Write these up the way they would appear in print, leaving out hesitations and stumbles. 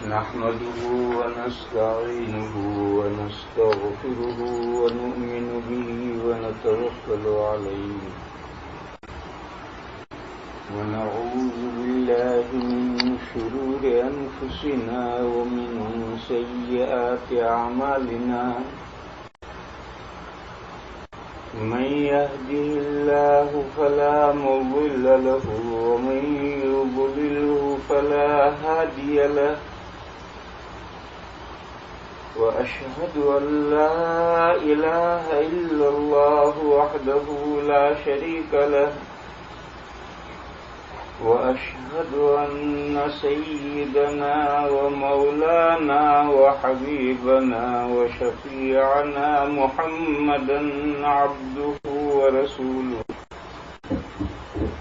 نحمده ونستعينه ونستغفره ونؤمن به ونتوكل عليه ونعوذ بالله من شرور أنفسنا ومن سيئات أعمالنا من يهده الله فلا مضل له ومن يضلله فلا هادي له وأشهد أن لا إله إلا الله وحده لا شريك له وأشهد أن سيدنا ومولانا وحبيبنا وشفيعنا محمدا عبده ورسوله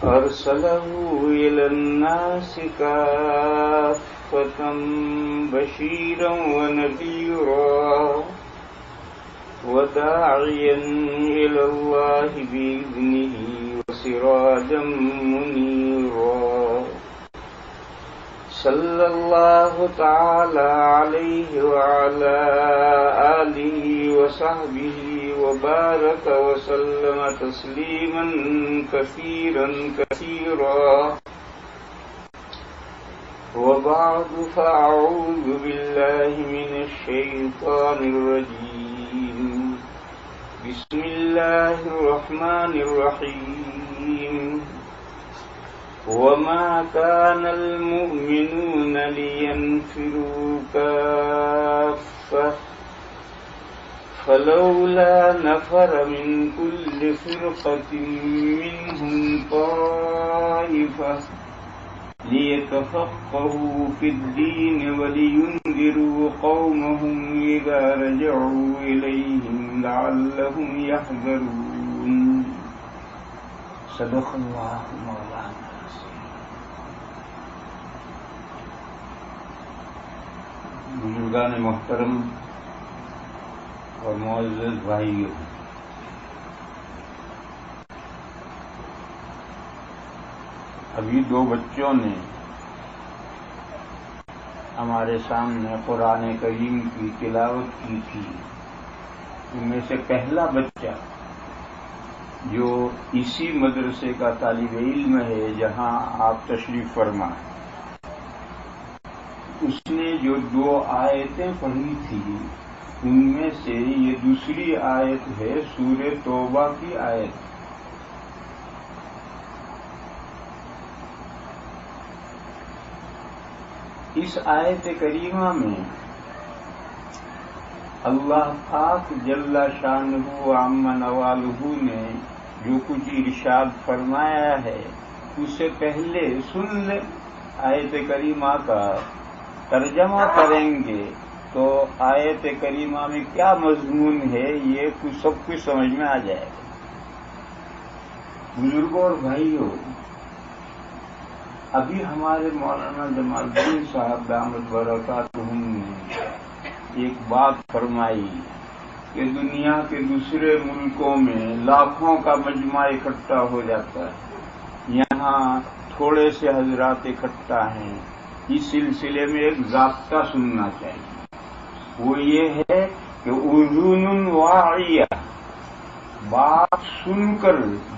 أرسله إلى الناس كافة بشيرا ونذيرا وداعيا إلى الله بإذنه وسراجا منيرا صلى الله تعالى عليه وعلى آله وصحبه وبارك وسلم تسليما كثيرا كثيرا وبعد فأعوذ بالله من الشيطان الرجيم بسم الله الرحمن الرحيم وما كان المؤمنون لينفروا كافة فلولا نفر من كل فرقة منهم طائفة ليتفقهوا في الدين ولينذروا قومهم إذا رجعوا إليهم لعلهم يحذرون صدق الله مولانا بزرگان محترم اور معزز بھائیوں، ابھی دو بچوں نے ہمارے سامنے قرآن کریم کی تلاوت کی تھی۔ ان میں سے پہلا بچہ جو اسی مدرسے کا طالب علم ہے جہاں آپ تشریف فرما ہیں، اس نے جو دو آیتیں پڑھی تھی ان میں سے یہ دوسری آیت ہے سورہ توبہ کی آیت۔ اس آیت کریمہ میں اللہ پاک جل شانہ عم نوالہ نے جو کچھ ارشاد فرمایا ہے اس سے پہلے سن لیں، آیت کریمہ کا ترجمہ کریں گے تو آیت کریمہ میں کیا مضمون ہے یہ سب کچھ سمجھ میں آ جائے گا۔ بزرگوں اور بھائیوں، ابھی ہمارے مولانا جمال الدین صاحب دامت برکاتہم نے ایک بات فرمائی کہ دنیا کے دوسرے ملکوں میں لاکھوں کا مجمع اکٹھا ہو جاتا ہے، یہاں تھوڑے سے حضرات اکٹھا ہیں۔ اس سلسلے میں ایک ضابطہ سننا چاہیے، وہ یہ ہے کہ اذن واعیہ، بات سن کر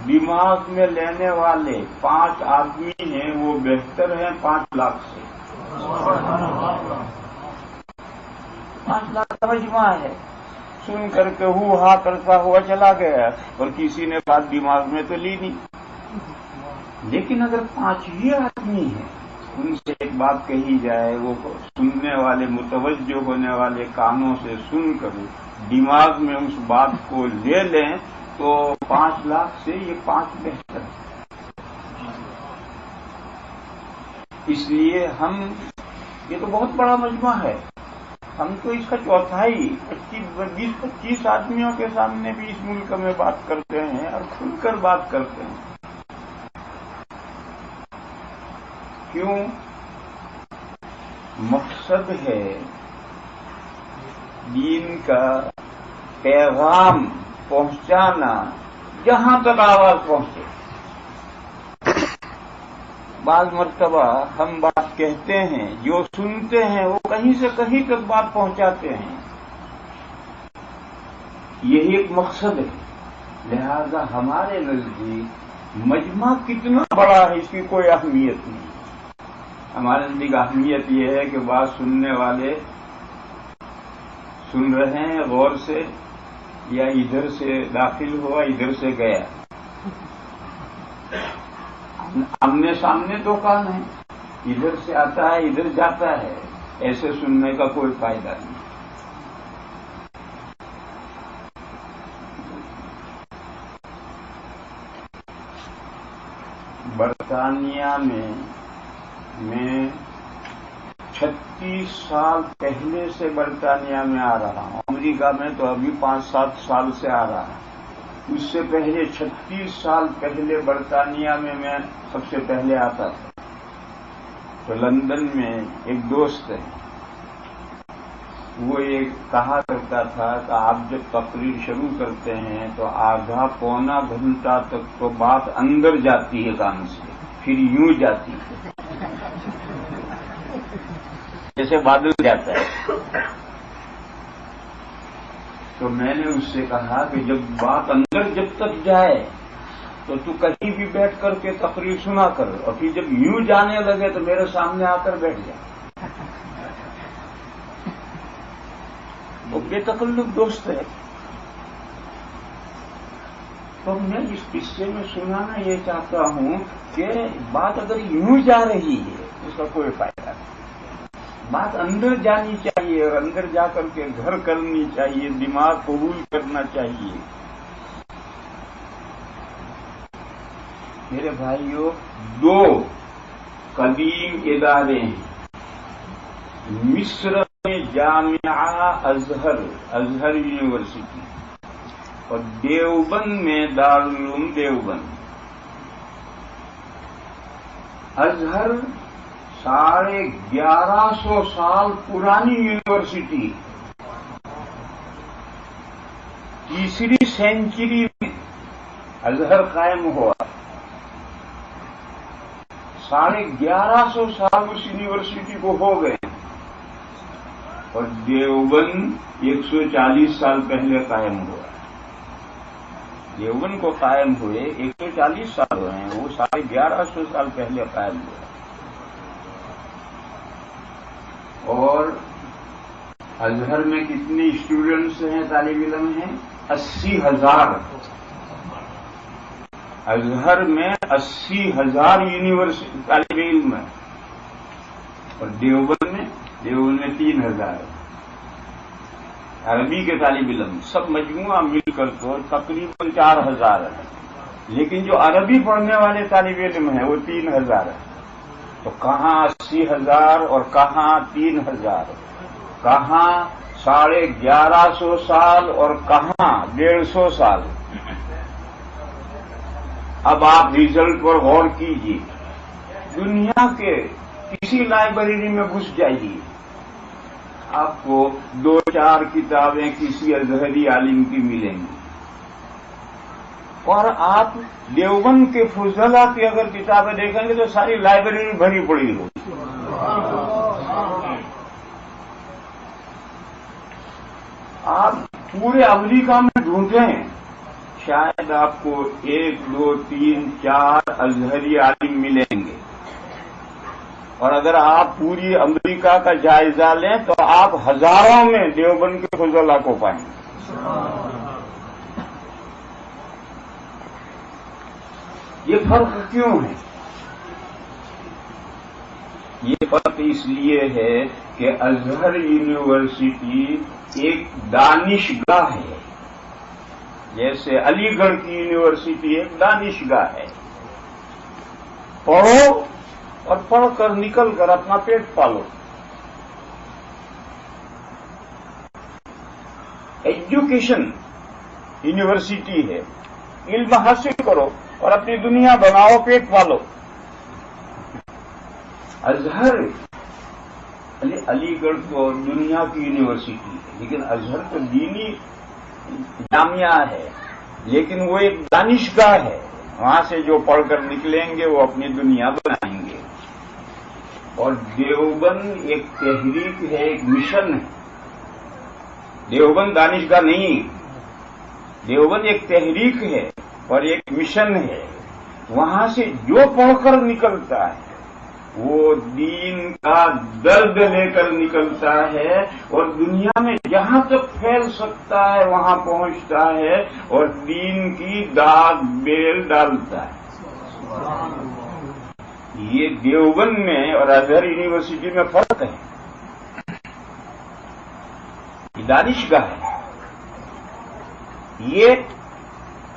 دماغ میں لینے والے 5 آدمی ہیں وہ بہتر ہیں 5 لاکھ سے۔ 5 لاکھ کا مجمع ہے، سن کر کے ہو ہا کرتا ہوا چلا گیا اور کسی نے بات دماغ میں تو لی نہیں۔ لیکن اگر 5 ہی آدمی ہیں ان سے ایک بات کہی جائے، وہ سننے والے متوجہ ہونے والے کانوں سے سن کر دماغ میں اس بات کو لے لیں تو 5 لاکھ سے یہ 5 بہتر ہے۔ اس لیے یہ تو بہت بڑا مجمع ہے، ہم تو اس کا چوتھائی 20-25 آدمیوں کے سامنے بھی اس ملک میں بات کرتے ہیں اور کھل کر بات کرتے ہیں۔ کیوں؟ مقصد ہے دین کا پیغام پہنچانا، جہاں تک آواز پہنچے۔ بعض مرتبہ ہم بات کہتے ہیں، جو سنتے ہیں وہ کہیں سے کہیں تک بات پہنچاتے ہیں، یہی ایک مقصد ہے۔ لہذا ہمارے نزدیک مجمع کتنا بڑا ہے اس کی کوئی اہمیت نہیں۔ ہمارے نزدیک اہمیت یہ ہے کہ بات سننے والے سن رہے ہیں غور سے، یا ادھر سے داخل ہوا ادھر سے گیا، آمنے سامنے تو کام ہے، ادھر سے آتا ہے ادھر جاتا ہے، ایسے سننے کا کوئی فائدہ نہیں۔ برطانیہ میں 36 سال پہلے سے برطانیہ میں آ رہا ہوں، امریکہ میں تو ابھی 5-7 سال سے آ رہا ہوں، اس سے پہلے 36 سال پہلے برطانیہ میں سب سے پہلے آتا تھا۔ تو لندن میں ایک دوست ہے، وہ یہ کہا کرتا تھا کہ آپ جب تقریر شروع کرتے ہیں تو آدھا پونا گھنٹہ تک تو بات اندر جاتی ہے کان سے، پھر یوں جاتی ہے جیسے بادل جاتا ہے۔ تو میں نے اس سے کہا کہ جب بات اندر جب تک جائے تو کہیں بھی بیٹھ کر کے تقریر سنا کر، اور پھر جب یوں جانے لگے تو میرے سامنے آ کر بیٹھ جائے۔ وہ بے تکلف دوست ہے۔ تو میں اس قصے میں سنانا یہ چاہتا ہوں کہ بات اگر یوں جا رہی ہے اس کا کوئی فائدہ نہیں، بات اندر جانی چاہیے، اور اندر جا کر کے گھر کرنی چاہیے، دماغ قبول کرنا چاہیے۔ میرے بھائیوں، 2 قدیم ادارے ہیں مصر میں، جامعہ ازہر یونیورسٹی، اور دیوبند میں دارالعلوم دیوبند۔ ازہر 1150 سال پرانی یونیورسٹی، تیسری سینچری میں ازہر قائم ہوا۔ 1150 سال اس یونیورسٹی کو ہو گئے، اور دیوبند 140 سال پہلے قائم ہوا۔ دیوبند کو قائم ہوئے 140 سال ہوئے ہیں، وہ 1150 سال پہلے قائم ہوا۔ اور ازہر میں کتنے اسٹوڈنٹس ہیں، طالب علم ہیں؟ 80,000۔ ازہر میں 80,000 یونیورسٹی طالب علم ہے، اور دیوبند میں 3,000 عربی کے طالب علم، سب مجموعہ مل کر تو تقریباً 4,000 ہے، لیکن جو عربی پڑھنے والے طالب علم ہیں وہ 3,000 ہے۔ تو کہاں 80,000 اور کہاں 3,000، کہاں 1150 سال اور کہاں 150 سال۔ اب آپ رزلٹ پر غور کیجیے، دنیا کے کسی لائبریری میں گھس جائیے، آپ کو 2-4 کتابیں کسی ازہری عالم کی ملیں گی، اور آپ دیوبند کے فضلاء کی اگر کتابیں دیکھیں گے تو ساری لائبریری بھری پڑی ہوگی۔ آپ پورے امریکہ میں ڈھونڈیں، شاید آپ کو 1، 2، 3، 4 ازہری عالم ملیں گے، اور اگر آپ پوری امریکہ کا جائزہ لیں تو آپ ہزاروں میں دیوبند کے فضلاء کو پائیں گے۔ یہ فرق کیوں ہے؟ یہ فرق اس لیے ہے کہ ازہر یونیورسٹی ایک دانشگاہ ہے، جیسے علی گڑھ کی یونیورسٹی ایک دانشگاہ ہے۔ پڑھو اور پڑھ کر نکل کر اپنا پیٹ پالو۔ ایجوکیشن یونیورسٹی ہے، علم حاصل کرو اور اپنی دنیا بناؤ، پیٹ پالو۔ ازہر علی گڑھ تو دنیا کی یونیورسٹی ہے، لیکن ازہر تو دینی جامعہ ہے، لیکن وہ ایک دانشگاہ ہے، وہاں سے جو پڑھ کر نکلیں گے وہ اپنی دنیا بنائیں گے۔ اور دیوبند ایک تحریک ہے، ایک مشن ہے. دیوبند دانشگاہ نہیں، دیوبند ایک تحریک ہے اور ایک مشن ہے. وہاں سے جو پڑھ کر نکلتا ہے وہ دین کا درد لے کر نکلتا ہے اور دنیا میں جہاں تک پھیل سکتا ہے وہاں پہنچتا ہے اور دین کی داد بیل ڈالتا ہے. یہ دیوبند میں اور ازہر یونیورسٹی میں فرق ہے. یہ دانشگاہ ہے، یہ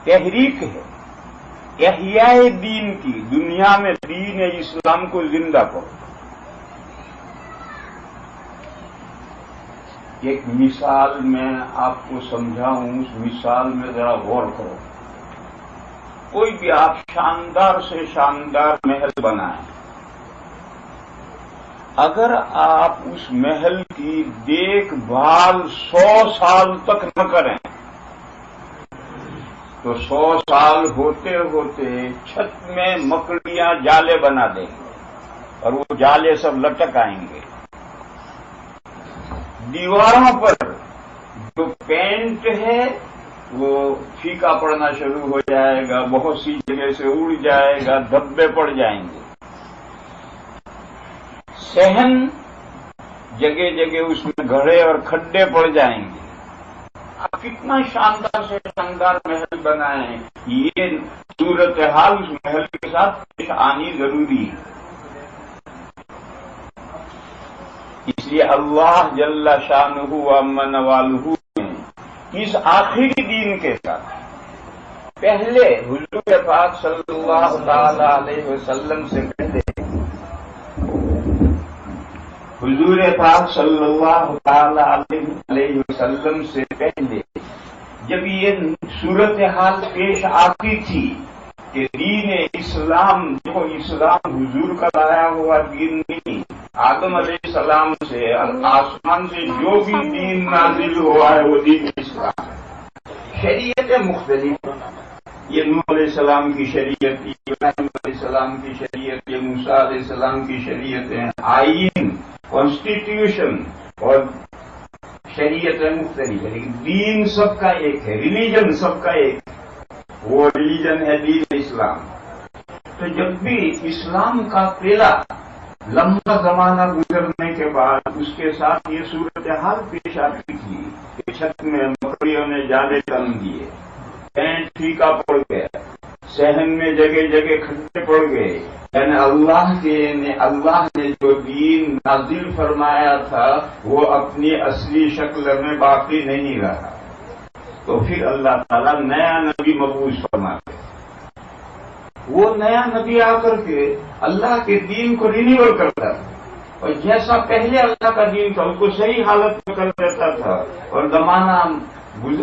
تحریک ہے احیاء دین کی. دنیا میں دین اسلام کو زندہ کرو. ایک مثال میں آپ کو سمجھاؤں، اس مثال میں ذرا غور کرو. کوئی بھی آپ شاندار سے شاندار محل بنائیں، اگر آپ اس محل کی دیکھ بھال 100 سال تک نہ کریں تو 100 سال ہوتے ہوتے چھت میں مکڑیاں جالے بنا دیں گے اور وہ جالے سب لٹک آئیں گے. دیواروں پر جو پینٹ ہے وہ پھیکا پڑنا شروع ہو جائے گا، بہت سی جگہ سے اڑ جائے گا، دھبے پڑ جائیں گے. صحن جگہ جگہ اس میں گڑھے اور کھڈے پڑ جائیں گے. آپ کتنا شاندار سے شاندار محل بنائیں، یہ صورتحال اس محل کے ساتھ پیش آنی ضروری ہے. اس لیے اللہ جل شانہ و عم نوالہ نے اس آخری دین کے ساتھ پہلے حضور پاک صلی اللہ تعالی علیہ وسلم سے پہلے، حضور پاک صلی اللہ تعالی علیہ وسلم سے پہلے جب یہ صورتحال پیش آتی تھی کہ دین اسلام، جو اسلام حضور کا لایا ہوا دین نہیں، آدم علیہ السلام سے آسمان سے جو بھی دین نازل ہوا ہے وہ دین اسلام ہے. شریعتیں مختلف، یہ نوح علیہ السلام کی شریعت، ابراہیم علیہ السلام کی شریعت، یہ موسیٰ علیہ السلام کی شریعتیں، آئین، کانسٹیٹیوشن اور شریعتیں مختلف ہے، لیکن دین سب کا ایک ہے، ریلیجن سب کا ایک ہے. وہ ریلیجن ہے دین اسلام. تو جب بھی اسلام کا پہلا لمبا زمانہ گزرنے کے بعد اس کے ساتھ یہ صورتحال پیش آتی تھی کہ چھت میں مکڑیوں نے جالے تن دیے، پینٹ پھیکا پڑ گیا، صحن میں جگہ جگہ کھڈے پڑ گئے. یعنی اللہ نے جو دین نازل فرمایا تھا وہ اپنی اصلی شکل میں باقی نہیں رہا. تو پھر اللہ تعالیٰ نیا نبی مبعوث فرماتے. وہ نیا نبی آ کر کے اللہ کے دین کو رینیول کرتا تھا اور جیسا پہلے اللہ کا دین تھا اس کو صحیح حالت میں کر دیتا تھا اور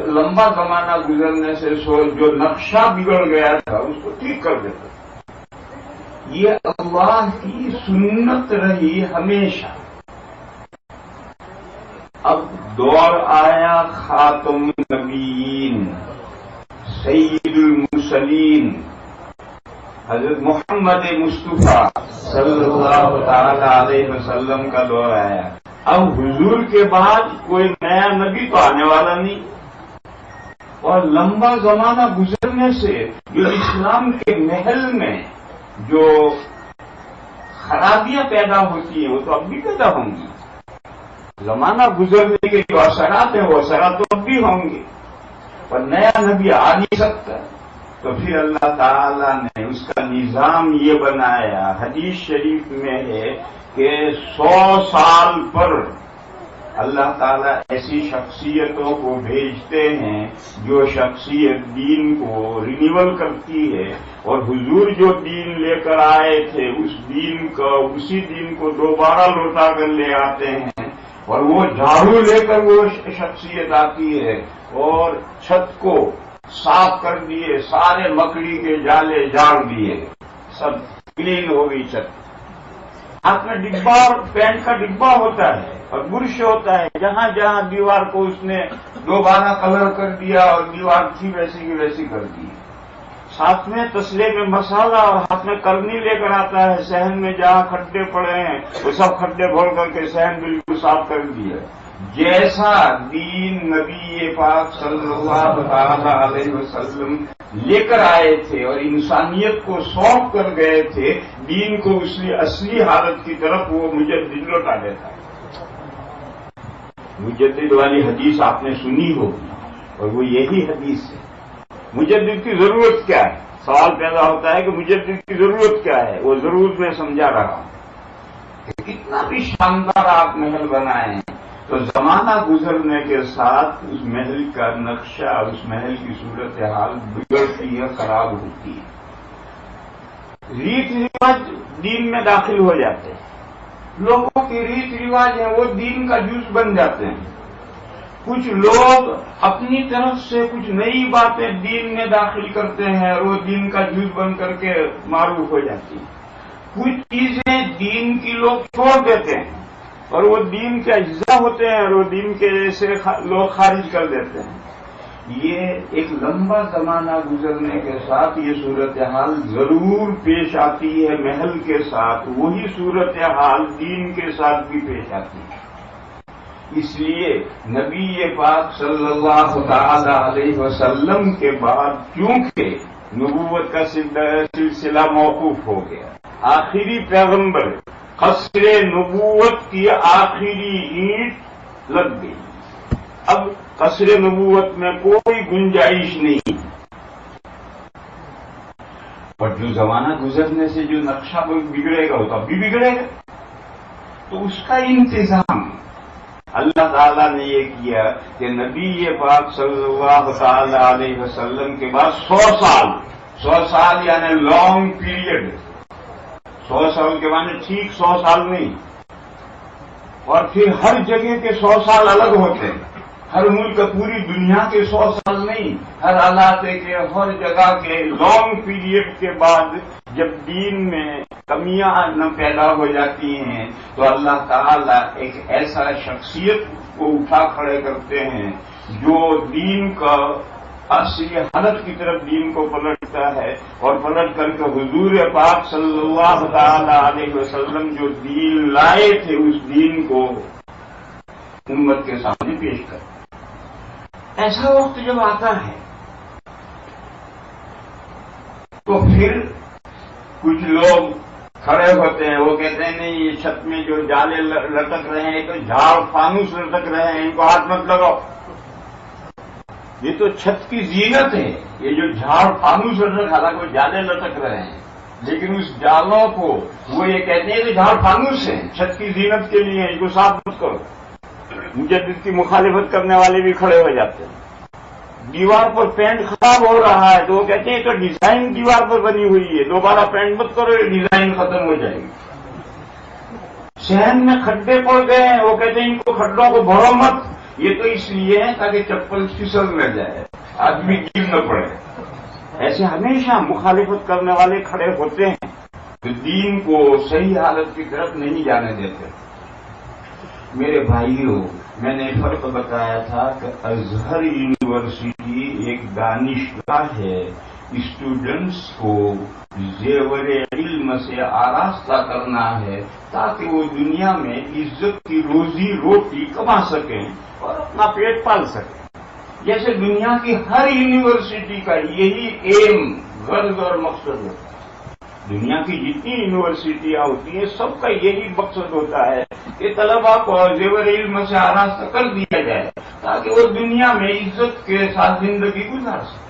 لمبا زمانہ گزرنے سے جو نقشہ بگڑ گیا تھا اس کو ٹھیک کر دیتا تھا. یہ اللہ کی سنت رہی ہمیشہ. اب دور آیا خاتم النبیین، سید المرسلین، حضرت محمد مصطفیٰ صلی اللہ تعالی علیہ وسلم کا دور آیا. اب حضور کے بعد کوئی نیا نبی تو آنے والا نہیں، اور لمبا زمانہ گزرنے سے جو اسلام کے محل میں جو خرابیاں پیدا ہوتی ہیں وہ تو اب بھی پیدا ہوں گی. زمانہ گزرنے کے جو اثرات ہیں وہ اثرات تو اب بھی ہوں گے، اور نیا نبی آ نہیں سکتا. تو پھر اللہ تعالیٰ نے اس کا نظام یہ بنایا، حدیث شریف میں ہے کہ 100 سال پر اللہ تعالیٰ ایسی شخصیتوں کو بھیجتے ہیں جو شخصیت دین کو رینیول کرتی ہے، اور حضور جو دین لے کر آئے تھے اسی دین کو دوبارہ لوٹا کر لے آتے ہیں، اور وہ جھاڑو لے کر وہ شخصیت آتی ہے اور چھت کو صاف کر دیے، سارے مکڑی کے جالے جاڑ دیے، سب کلین ہو گئی چھت. ہاتھ میں ڈبا اور پینٹ کا ڈبا ہوتا ہے اور برش ہوتا ہے، جہاں جہاں دیوار کو اس نے دوبارہ کلر کر دیا اور دیوار تھی ویسی کی ویسی کر دی. ساتھ میں تسلے میں مسالہ اور ہاتھ میں کرنی لے کر آتا ہے. صحن میں جہاں کھڈے پڑے ہیں وہ سب کھڈے بھر کر کے صحن بالکل صاف کر دیا. جیسا دین نبی پاک صلی اللہ تعالی علیہ وسلم لے کر آئے تھے اور انسانیت کو سونپ کر گئے تھے، دین کو اس کی اصلی حالت کی طرف وہ مجدد لوٹا دیتا ہے. مجدد والی حدیث آپ نے سنی ہوگی اور وہ یہی حدیث ہے. مجدد کی ضرورت کیا ہے؟ سوال پیدا ہوتا ہے کہ مجدد کی ضرورت کیا ہے. وہ ضرورت میں سمجھا رہا ہوں کہ کتنا بھی شاندار آپ محل بنائیں تو زمانہ گزرنے کے ساتھ اس محل کا نقشہ، اس محل کی صورتحال بگڑتی ہے، خراب ہوتی ہے. ریت رواج دین میں داخل ہو جاتے ہیں. لوگوں کے ریت رواج ہیں وہ دین کا جز بن جاتے ہیں. کچھ لوگ اپنی طرف سے کچھ نئی باتیں دین میں داخل کرتے ہیں اور وہ دین کا جز بن کر کے معروف ہو جاتی ہیں. کچھ چیزیں دین کی لوگ چھوڑ دیتے ہیں اور وہ دین کے اجزاء ہوتے ہیں اور وہ دین کے سے لوگ خارج کر دیتے ہیں. یہ ایک لمبا زمانہ گزرنے کے ساتھ یہ صورتحال ضرور پیش آتی ہے. محل کے ساتھ وہی صورتحال دین کے ساتھ بھی پیش آتی ہے. اس لیے نبی پاک صلی اللہ تعالی علیہ وسلم کے بعد چونکہ نبوت کا سلسلہ موقوف ہو گیا، آخری پیغمبر قصر نبوت کی آخری اینٹ لگ گئی. اب قصر نبوت میں کوئی گنجائش نہیں. اور جو زمانہ گزرنے سے جو نقشہ بگڑے گا وہ تو اب بھی بگڑے گا. تو اس کا انتظام اللہ تعالیٰ نے یہ کیا کہ نبی پاک صلی اللہ تعالی علیہ وسلم کے بعد 100 سال یعنی لانگ پیریڈ. 100 سال کے معنی ٹھیک 100 سال نہیں. اور پھر ہر جگہ کے 100 سال الگ ہوتے ہیں. ہر ملک پوری دنیا کے 100 سال نہیں، ہر علاقے کے ہر جگہ کے لانگ پیریڈ کے بعد جب دین میں کمیاں نہ پیدا ہو جاتی ہیں تو اللہ تعالیٰ ایک ایسا شخصیت کو اٹھا کھڑے کرتے ہیں جو دین کا اصلی حالت کی طرف دین کو پلٹتا ہے اور پلٹ کر کے حضور پاک صلی اللہ تعالی علیہ وسلم جو دین لائے تھے اس دین کو امت کے سامنے پیش کرتا. ایسا وقت جب آتا ہے تو پھر کچھ لوگ کھڑے ہوتے ہیں، وہ کہتے ہیں نہیں یہ چھت میں جو جالے لٹک رہے ہیں تو جھاڑ فانوس لٹک رہے ہیں، ان کو ہاتھ مت لگاؤ. یہ تو چھت کی زینت ہے. یہ جو جھاڑ فانوس لٹک، حالانکہ وہ جالے لٹک رہے ہیں لیکن اس جالوں کو وہ یہ کہتے ہیں کہ جھاڑ فانوس ہے، چھت کی زینت کے لیے ان کو صاف مت کرو. مجدد کی مخالفت کرنے والے بھی کھڑے ہو جاتے ہیں. دیوار پر پینٹ خراب ہو رہا ہے تو وہ کہتے ہیں تو ڈیزائن دیوار پر بنی ہوئی ہے، دوبارہ پینٹ مت کرو، یہ ڈیزائن ختم ہو جائے گی. صحن میں کھڈے پڑ گئے ہیں، وہ کہتے ہیں ان کو کھڈوں کو بھرو مت. یہ تو اس لیے ہے تاکہ چپل پھسل نہ جائے، آدمی گر نہ پڑے. ایسے ہمیشہ مخالفت کرنے والے کھڑے ہوتے ہیں تو دین کو صحیح حالت کی طرف نہیں جانے دیتے. میرے بھائیوں، میں نے فرق بتایا تھا کہ ازہر یونیورسٹی ایک دانشگاہ ہے. اسٹوڈنٹس کو زیور علم سے آراستہ کرنا ہے تاکہ وہ دنیا میں عزت کی روزی روٹی کما سکیں اور اپنا پیٹ پال سکیں. جیسے دنیا کی ہر یونیورسٹی کا یہی ایم، غرض اور مقصد ہوتا ہے. دنیا کی جتنی یونیورسٹیاں ہوتی ہیں سب کا یہی مقصد ہوتا ہے کہ طلبا کو زیور علم سے آراستہ کر دیا جائے تاکہ وہ دنیا میں عزت کے ساتھ زندگی گزار سکے.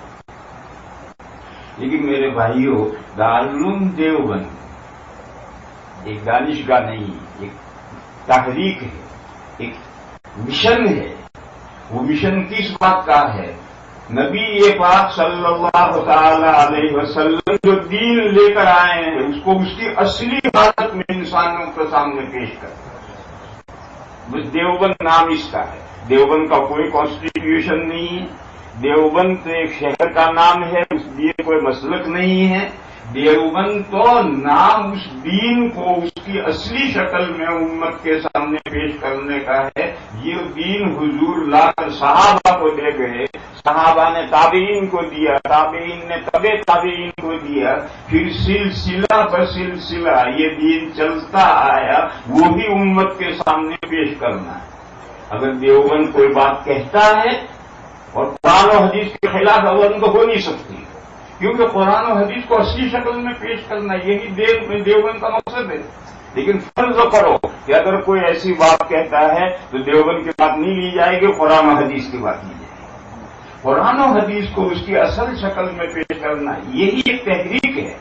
لیکن میرے بھائیوں، دارالعلوم دیوبند ایک دانشگاہ نہیں، ایک تحریک ہے، ایک مشن ہے. وہ مشن کس بات کا ہے؟ نبی پاک صلی اللہ تعالی علیہ وسلم جو دین لے کر آئے ہیں اس کو اس کی اصلی حالت میں انسانوں کے سامنے پیش کرتا ہے. دیوبند نام اس کا ہے. دیوبند کا کوئی کانسٹیٹیوشن نہیں ہے. دیوبند تو ایک شہر کا نام ہے، اس لیے کوئی مسلک نہیں ہے. دیوبند تو نام اس دین کو اس کی اصلی شکل میں امت کے سامنے پیش کرنے کا ہے. یہ دین حضور لا کر صحابہ کو دے گئے. صحابہ نے تابعین کو دیا، تابعین نے تبع تابعین کو دیا، پھر سلسلہ پر سلسلہ یہ دین چلتا آیا، وہ بھی امت کے سامنے پیش کرنا ہے۔ اگر دیوبند کوئی بات کہتا ہے اور قرآن و حدیث کے خلاف دیوبند ہو نہیں سکتی، کیونکہ قرآن و حدیث کو اصلی شکل میں پیش کرنا یہی دیوبند کا مقصد ہے۔ لیکن فرض کرو کہ اگر کوئی ایسی بات کہتا ہے تو دیوبند کی بات نہیں لی جائے گی، قرآن و حدیث کی بات لی جائے گی۔ قرآن و حدیث کو اس کی اصل شکل میں پیش کرنا یہی ایک تحریک ہے،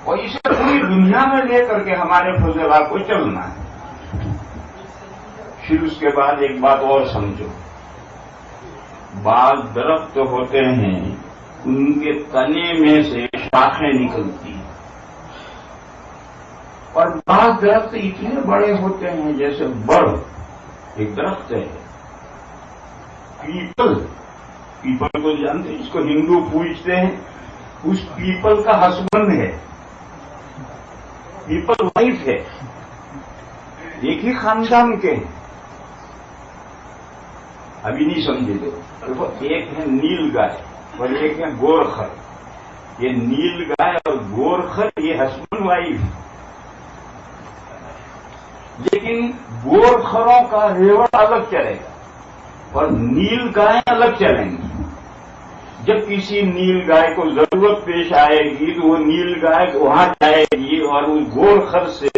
اور اسے پوری دنیا میں لے کر کے ہمارے فضلاء کو چلنا ہے۔ پھر اس کے بعد ایک بات اور سمجھو، بعض درخت ہوتے ہیں ان کے تنے میں سے شاخیں نکلتی ہیں، اور بعض درخت اتنے بڑے ہوتے ہیں، جیسے بڑ ایک درخت ہے پیپل، پیپل کو جانتے ہیں، اس کو ہندو پوجتے ہیں، اس پیپل کا ہسبینڈ ہے، پیپل وائف ہے، ایک ہی خاندان کے ہیں۔ ابھی نہیں سمجھے دیکھو، ایک ہے نیل گائے اور ایک ہے گورخر۔ یہ نیل گائے اور گورخر یہ ہسبینڈ وائف ہے، لیکن گورخروں کا ریوڑ الگ چلے گا اور نیل گائے الگ چلیں گی۔ جب کسی نیل گائے کو ضرورت پیش آئے گی تو وہ نیل گائے وہاں جائے گی اور اس گورخر سے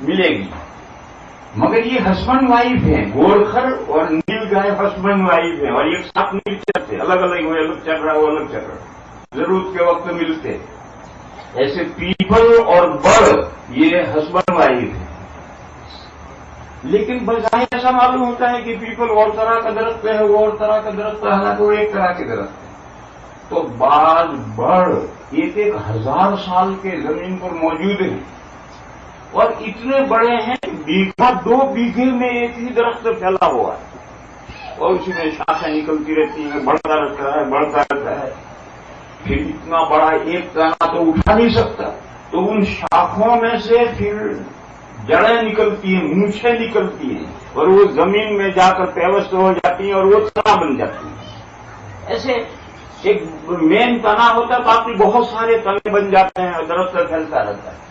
ملے گی، مگر یہ ہسبینڈ وائف ہیں، گورخر اور نیل گائے ہسبینڈ وائف ہیں، اور ایک ساتھ نہیں چلتے، الگ الگ، وہ الگ چل رہا وہ الگ چل رہا، ضرورت کے وقت ملتے۔ ایسے پیپل اور بڑ یہ ہسبینڈ وائف ہے، لیکن بظاہر ایسا معلوم ہوتا ہے کہ پیپل اور طرح کا درخت ہے، وہ اور طرح کا درخت ہے، حالانکہ وہ ایک طرح کے درخت ہے۔ تو بعض بڑ ایک 1000 سال کے زمین پر موجود ہیں، اور اتنے بڑے ہیں بیگھا 2 بیگھے میں ایک ہی درخت پھیلا ہوا ہے، اور اسی میں شاخیں نکلتی رہتی ہیں، بڑھتا رہتا ہے بڑھتا رہتا ہے۔ پھر اتنا بڑا ایک تنا تو اٹھا نہیں سکتا، تو ان شاخوں میں سے پھر جڑیں نکلتی ہیں، مونچھیں نکلتی ہیں، اور وہ زمین میں جا کر پیوست ہو جاتی ہیں اور وہ تنا بن جاتی ہیں۔ ایسے ایک مین تنا ہوتا ہے، باقی بہت سارے تنے بن جاتے ہیں اور درخت پھیلتا رہتا ہے۔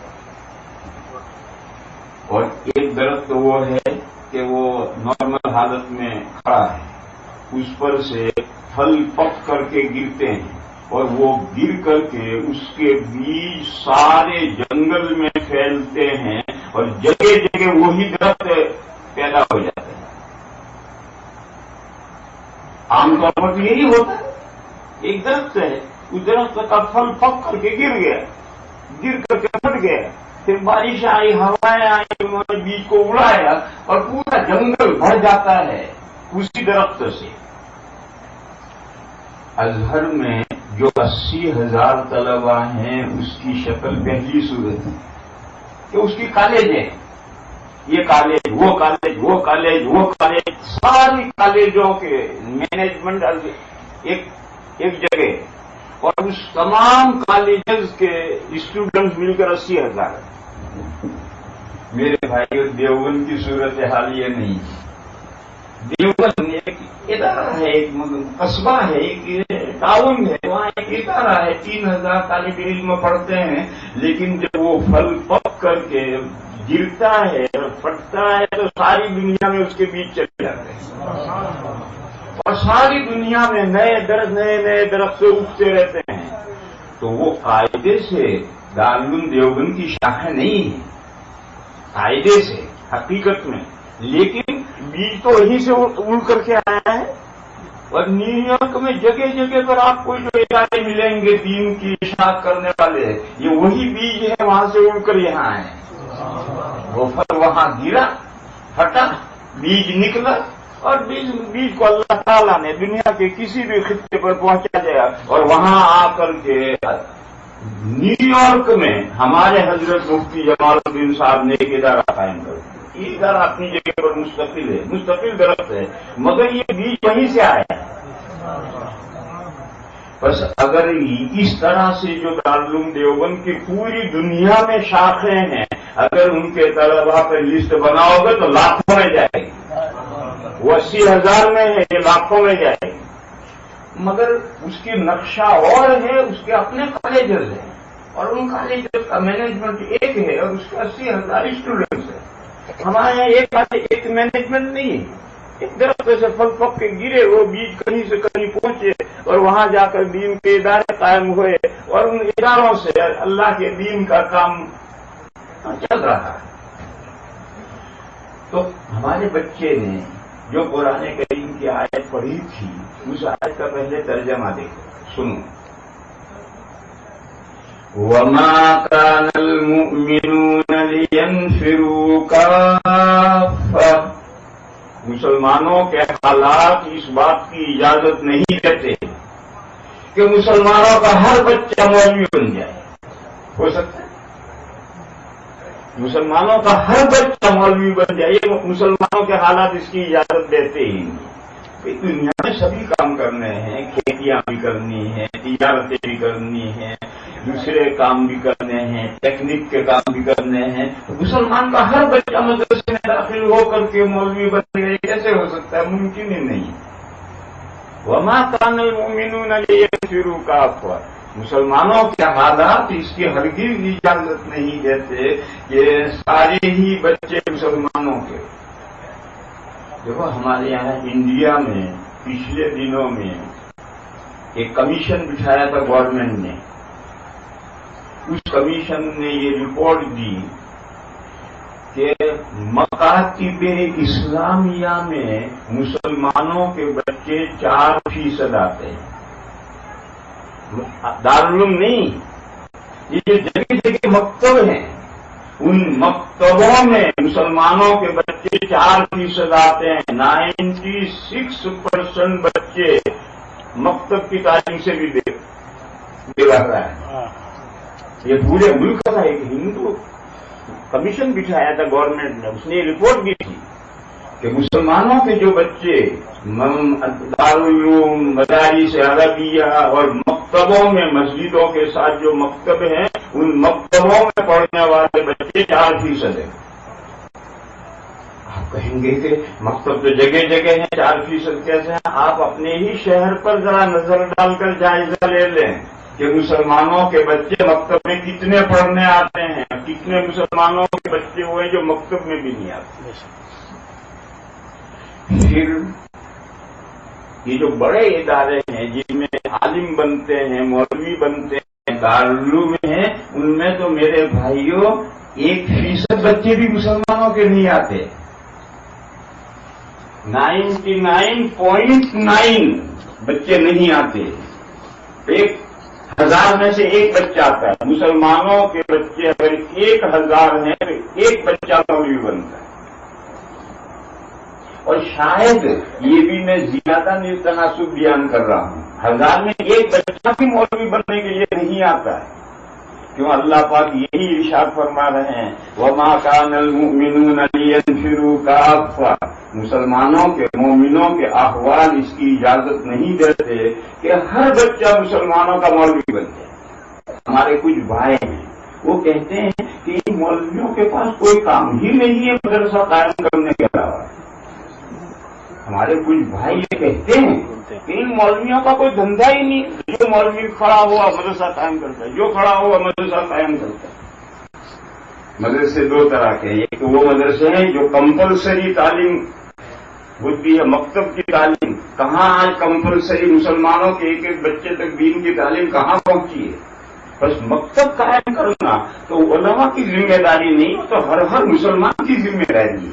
اور ایک درخت وہ ہے کہ وہ نارمل حالت میں کھڑا ہے، اس پر سے پھل پک کر کے گرتے ہیں، اور وہ گر کر کے اس کے بیج سارے جنگل میں پھیلتے ہیں، اور جگہ جگہ وہی درخت پیدا ہو جاتے ہیں۔ عام طور پر یہی ہوتا ہے، ایک درخت ہے، اس درخت کا پھل پک کر کے گر گیا، گر کر کے پھٹ گیا، پھر بارش آئی، ہوائیں آئی، انہوں نے بیج کو اڑایا، اور پورا جنگل بھر جاتا ہے اسی درخت سے۔ ازہر میں جو 80,000 طلبہ ہیں، اس کی شکل پہلی صورت ہے کہ اس کی کالج ہے، یہ کالج وہ کالج وہ کالج وہ کالج، ساری کالجوں کے مینجمنٹ ایک جگہ، اور اس تمام کالجز کے اسٹوڈنٹس مل کر 80,000۔ میرے بھائی دیوبند کی صورت حال یہ نہیں ہے۔ دیوبند ایک ادارہ ہے، ایک قصبہ ہے، ایک ٹاؤن ہے، وہاں ایک ادارہ ہے، 3000 طالب علم پڑھتے ہیں، لیکن جب وہ پھل پک کر کے گرتا ہے اور پھٹتا ہے تو ساری دنیا میں اس کے بیچ چلے جاتے ہیں، اور ساری دنیا میں نئے درخت سے اگتے رہتے ہیں۔ تو وہ قاعدے سے دارالعلوم دیوبند کی شاخیں نہیں ہیں، قاعدے سے حقیقت میں، لیکن بیج تو وہیں سے اڑ کر کے آیا ہے۔ اور نیو یارک میں جگہ جگہ پر آپ کو جو ادارے ملیں گے دین کی اشاعت کرنے والے، یہ وہی بیج ہے، وہاں سے اڑ کر یہاں آئے۔ وہ پھل وہاں گرا، پھٹا، بیج نکلا، اور بیج کو اللہ تعالیٰ نے دنیا کے کسی بھی خطے پر پہنچا دیا، اور وہاں آ کر کے نیو یارک میں ہمارے حضرت مفتی جمال الدین صاحب نے ایک ادارہ قائم کر دیا۔ یہ ادارہ اپنی جگہ پر مستقل ہے، مستقل درخت ہے، مگر یہ بیج وہیں سے آیا ہے۔ بس اگر اس طرح سے جو دارالعلوم دیوبند کی پوری دنیا میں شاخیں ہیں، اگر ان کے طلباء پر لسٹ بناؤ گے تو لاکھوں میں جائے گی۔ وہ 80,000 میں ہے، یہ لاکھوں میں جائے گی، مگر اس کی نقشہ اور ہے، اس کے اپنے کالجز ہیں اور ان کالجز کا مینجمنٹ ایک ہے اور اس کے 80,000 اسٹوڈنٹس ہیں۔ ہمارے یہاں ایک مینجمنٹ نہیں ہے، ایک درخت سے پھل پک کے گرے، وہ بیج کہیں سے کہیں پہنچے اور وہاں جا کر دین کے ادارے قائم ہوئے اور ان اداروں سے اللہ کے دین کا کام چل رہا ہے۔ تو ہمارے بچے نے جو قرآن کریم کی آیت پڑھی تھی، اس آیت کا پہلے ترجمہ دیکھو، سنو۔ وَمَا كَانَ الْمُؤْمِنُونَ لِيَنْفِرُوا كَافَّةً، مسلمانوں کے حالات اس بات کی اجازت نہیں دیتے کہ مسلمانوں کا ہر بچہ مولوی بن جائے۔ ہو سکتا ہے مسلمانوں کا ہر بچہ مولوی بن جائے، مسلمانوں کے حالات اس کی اجازت دیتے ہی نہیں۔ دنیا میں سبھی کام کرنے ہیں، کھیتیاں بھی کرنی ہیں، تجارتیں بھی کرنی ہیں، دوسرے کام بھی کرنے ہیں، ٹیکنیک کے کام بھی کرنے ہیں، مسلمان کا ہر بچہ مدرسے میں داخل ہو کر کے مولوی بن گئے، کیسے ہو سکتا ہے؟ ممکن ہی نہیں۔ وما كان المؤمنون لينفروا كافة، مسلمانوں کے حالات اس کی ہرگز اجازت نہیں دیتے کہ سارے ہی بچے مسلمانوں کے۔ دیکھو ہمارے یہاں انڈیا میں پچھلے دنوں میں ایک کمیشن بٹھایا تھا گورنمنٹ نے، اس کمیشن نے یہ رپورٹ دی کہ مکاتب اسلامیہ میں مسلمانوں کے بچے 4% آتے ہیں، دارالعلوم نہیں، یہ جو جگہ جگہ مکتب ہیں ان مکتبوں میں مسلمانوں کے بچے 4% آتے ہیں۔ 96% بچے مکتب کی تعلیم سے بھی بے رہا ہے۔ یہ پورے ملک کا ایک ہندو کمیشن بٹھایا تھا گورنمنٹ نے، اس نے یہ رپورٹ دی تھی کہ مسلمانوں کے جو بچے دارالعلوم، مدارس عربیہ اور مکتبوں میں مسجدوں کے ساتھ جو مکتب ہیں ان مکتبوں میں پڑھنے والے بچے 4% ہیں۔ آپ کہیں گے کہ مکتب تو جگہ جگہ ہیں، 4% کیسے ہیں؟ آپ اپنے ہی شہر پر ذرا نظر ڈال کر جائزہ لے لیں کہ مسلمانوں کے بچے مکتب میں کتنے پڑھنے آتے ہیں، کتنے مسلمانوں کے بچے ہوئے جو مکتب میں بھی نہیں آتے۔ پھر یہ جو بڑے ادارے ہیں جن میں عالم بنتے ہیں، مولوی بنتے ہیں، دارالعلوم ہیں، ان میں تو میرے بھائیوں 1% بچے بھی مسلمانوں کے نہیں آتے۔ 99.9 بچے نہیں آتے، 1,000 میں سے ایک بچہ آتا ہے۔ مسلمانوں کے بچے اگر 1,000 ہیں تو ایک بچہ مولوی بنتا ہے، اور شاید یہ بھی میں زیادہ تناسب بیان کر رہا ہوں، 1000 میں ایک بچہ بھی مولوی بننے کے لیے نہیں آتا ہے۔ کیوں؟ اللہ پاک یہی ارشاد فرما رہے ہیں وَمَا كَانَ الْمُؤْمِنُونَ لِيَنْفِرُوا كَافَّةً، مسلمانوں کے مومنوں کے احوال اس کی اجازت نہیں دیتے کہ ہر بچہ مسلمانوں کا مولوی بن جائے۔ ہمارے کچھ بھائی ہیں وہ کہتے ہیں کہ ان مولویوں کے پاس کوئی کام ہی نہیں ہے مدرسہ قائم کرنے کے علاوہ۔ ہمارے کچھ بھائی یہ کہتے ہیں کہ ان مولویوں کا کوئی دھندا ہی نہیں، جو مولوی کھڑا ہوا مدرسہ قائم کرتا ہے، جو کھڑا ہوا مدرسہ قائم کرتا ہے۔ مدرسے دو طرح کے ہیں، ایک وہ مدرسے ہیں جو کمپلسری تعلیم ہوتی ہے، مکتب کی تعلیم۔ کہاں آج کمپلسری مسلمانوں کے ایک ایک بچے تک دین کی تعلیم کہاں پہنچی ہے؟ بس مکتب قائم کرنا تو علماء کی ذمہ داری نہیں، تو ہر مسلمان کی ذمہ داری ہے۔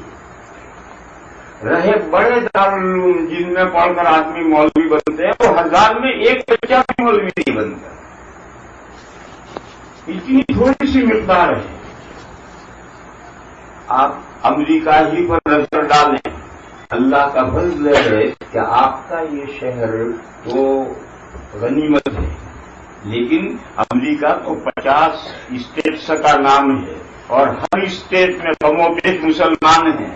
رہے بڑے دارالعلوم جن میں پڑھ کر آدمی مولوی بنتے ہیں، وہ 1000 میں ایک بچہ بھی مولوی نہیں بنتا، اتنی تھوڑی سی مقدار ہے۔ آپ امریکہ ہی پر نظر ڈالیں، اللہ کا فضل ہے کہ آپ کا یہ شہر تو غنیمت ہے، لیکن امریکہ تو 50 اسٹیٹس کا نام ہے اور ہر اسٹیٹ میں کم و بیش مسلمان ہیں۔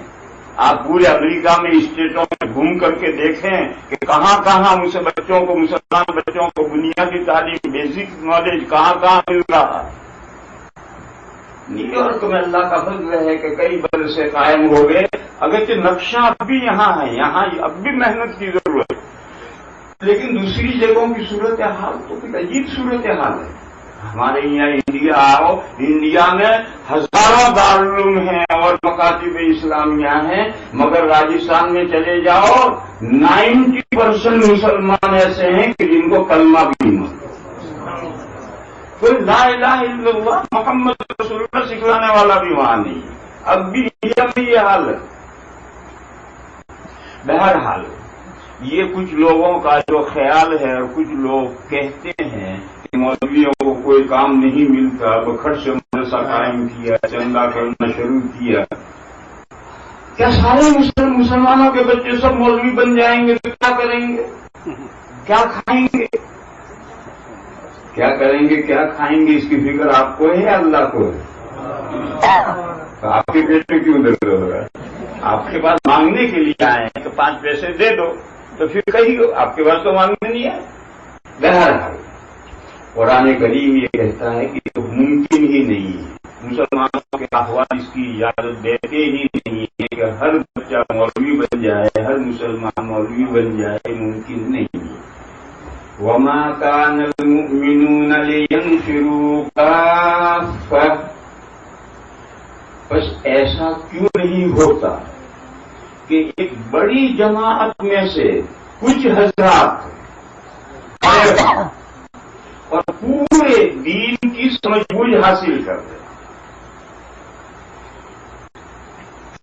آپ پورے امریکہ میں اسٹیٹوں میں گھوم کر کے دیکھیں کہ کہاں کہاں بچوں کو، مسلمان بچوں کو بنیادی تعلیم، بیسک نالج کہاں کہاں مل رہا ہے۔ نیو یارک میں اللہ کا فضل ہے کہ کئی مدرسے قائم ہو گئے، اگرچہ نقشہ اب بھی یہاں ہے، یہاں اب بھی محنت کی ضرورت ہے، لیکن دوسری جگہوں کی صورتحال تو کچھ عجیب صورتحال ہے۔ ہمارے یہاں انڈیا آؤ، انڈیا میں ہزاروں دارالعلوم ہیں اور مکاتب اسلامیہ ہیں، مگر راجستھان میں چلے جاؤ 90% مسلمان ایسے ہیں کہ جن کو کلمہ بھی نہیں مانتے، کوئی لا الہ الا اللہ محمد رسول اللہ سکھلانے والا بھی وہاں نہیں ہے۔ اب بھی انڈیا میں یہ حال ہے۔ بہرحال یہ کچھ لوگوں کا جو خیال ہے، اور کچھ لوگ کہتے ہیں کہ مولویوں کو کوئی کام نہیں ملتا، بکھٹ سے مدرسہ قائم کیا، چندہ کرنا شروع کیا، کیا سارے مسلمانوں کے بچے سب مولوی بن جائیں گے تو کیا کریں گے؟ کیا کھائیں گے؟ کیا کریں گے؟ کیا کھائیں گے؟ اس کی فکر آپ کو ہے، اللہ کو ہے؟ تو آپ کے پیٹ میں کیوں درد ہو رہا ہے؟ آپ کے پاس مانگنے کے لیے آئے ہیں کہ 5 پیسے دے دو، تو پھر کہیے آپ کے پاس تو مانگنے نہیں آئے۔ بہرحال قرآن کریم یہ کہتا ہے کہ یہ ممکن ہی نہیں ہے، مسلمانوں کے احوال اس کی اجازت دیتے ہی نہیں ہے کہ ہر بچہ مولوی بن جائے، ہر مسلمان مولوی بن جائے، ممکن نہیں ہے۔ وما كان المؤمنون لينفروا كافة، بس ایسا کیوں نہیں ہوتا کہ ایک بڑی جماعت میں سے کچھ حضرات اور پورے دین کی سمجھ بوجھ حاصل کر دیں۔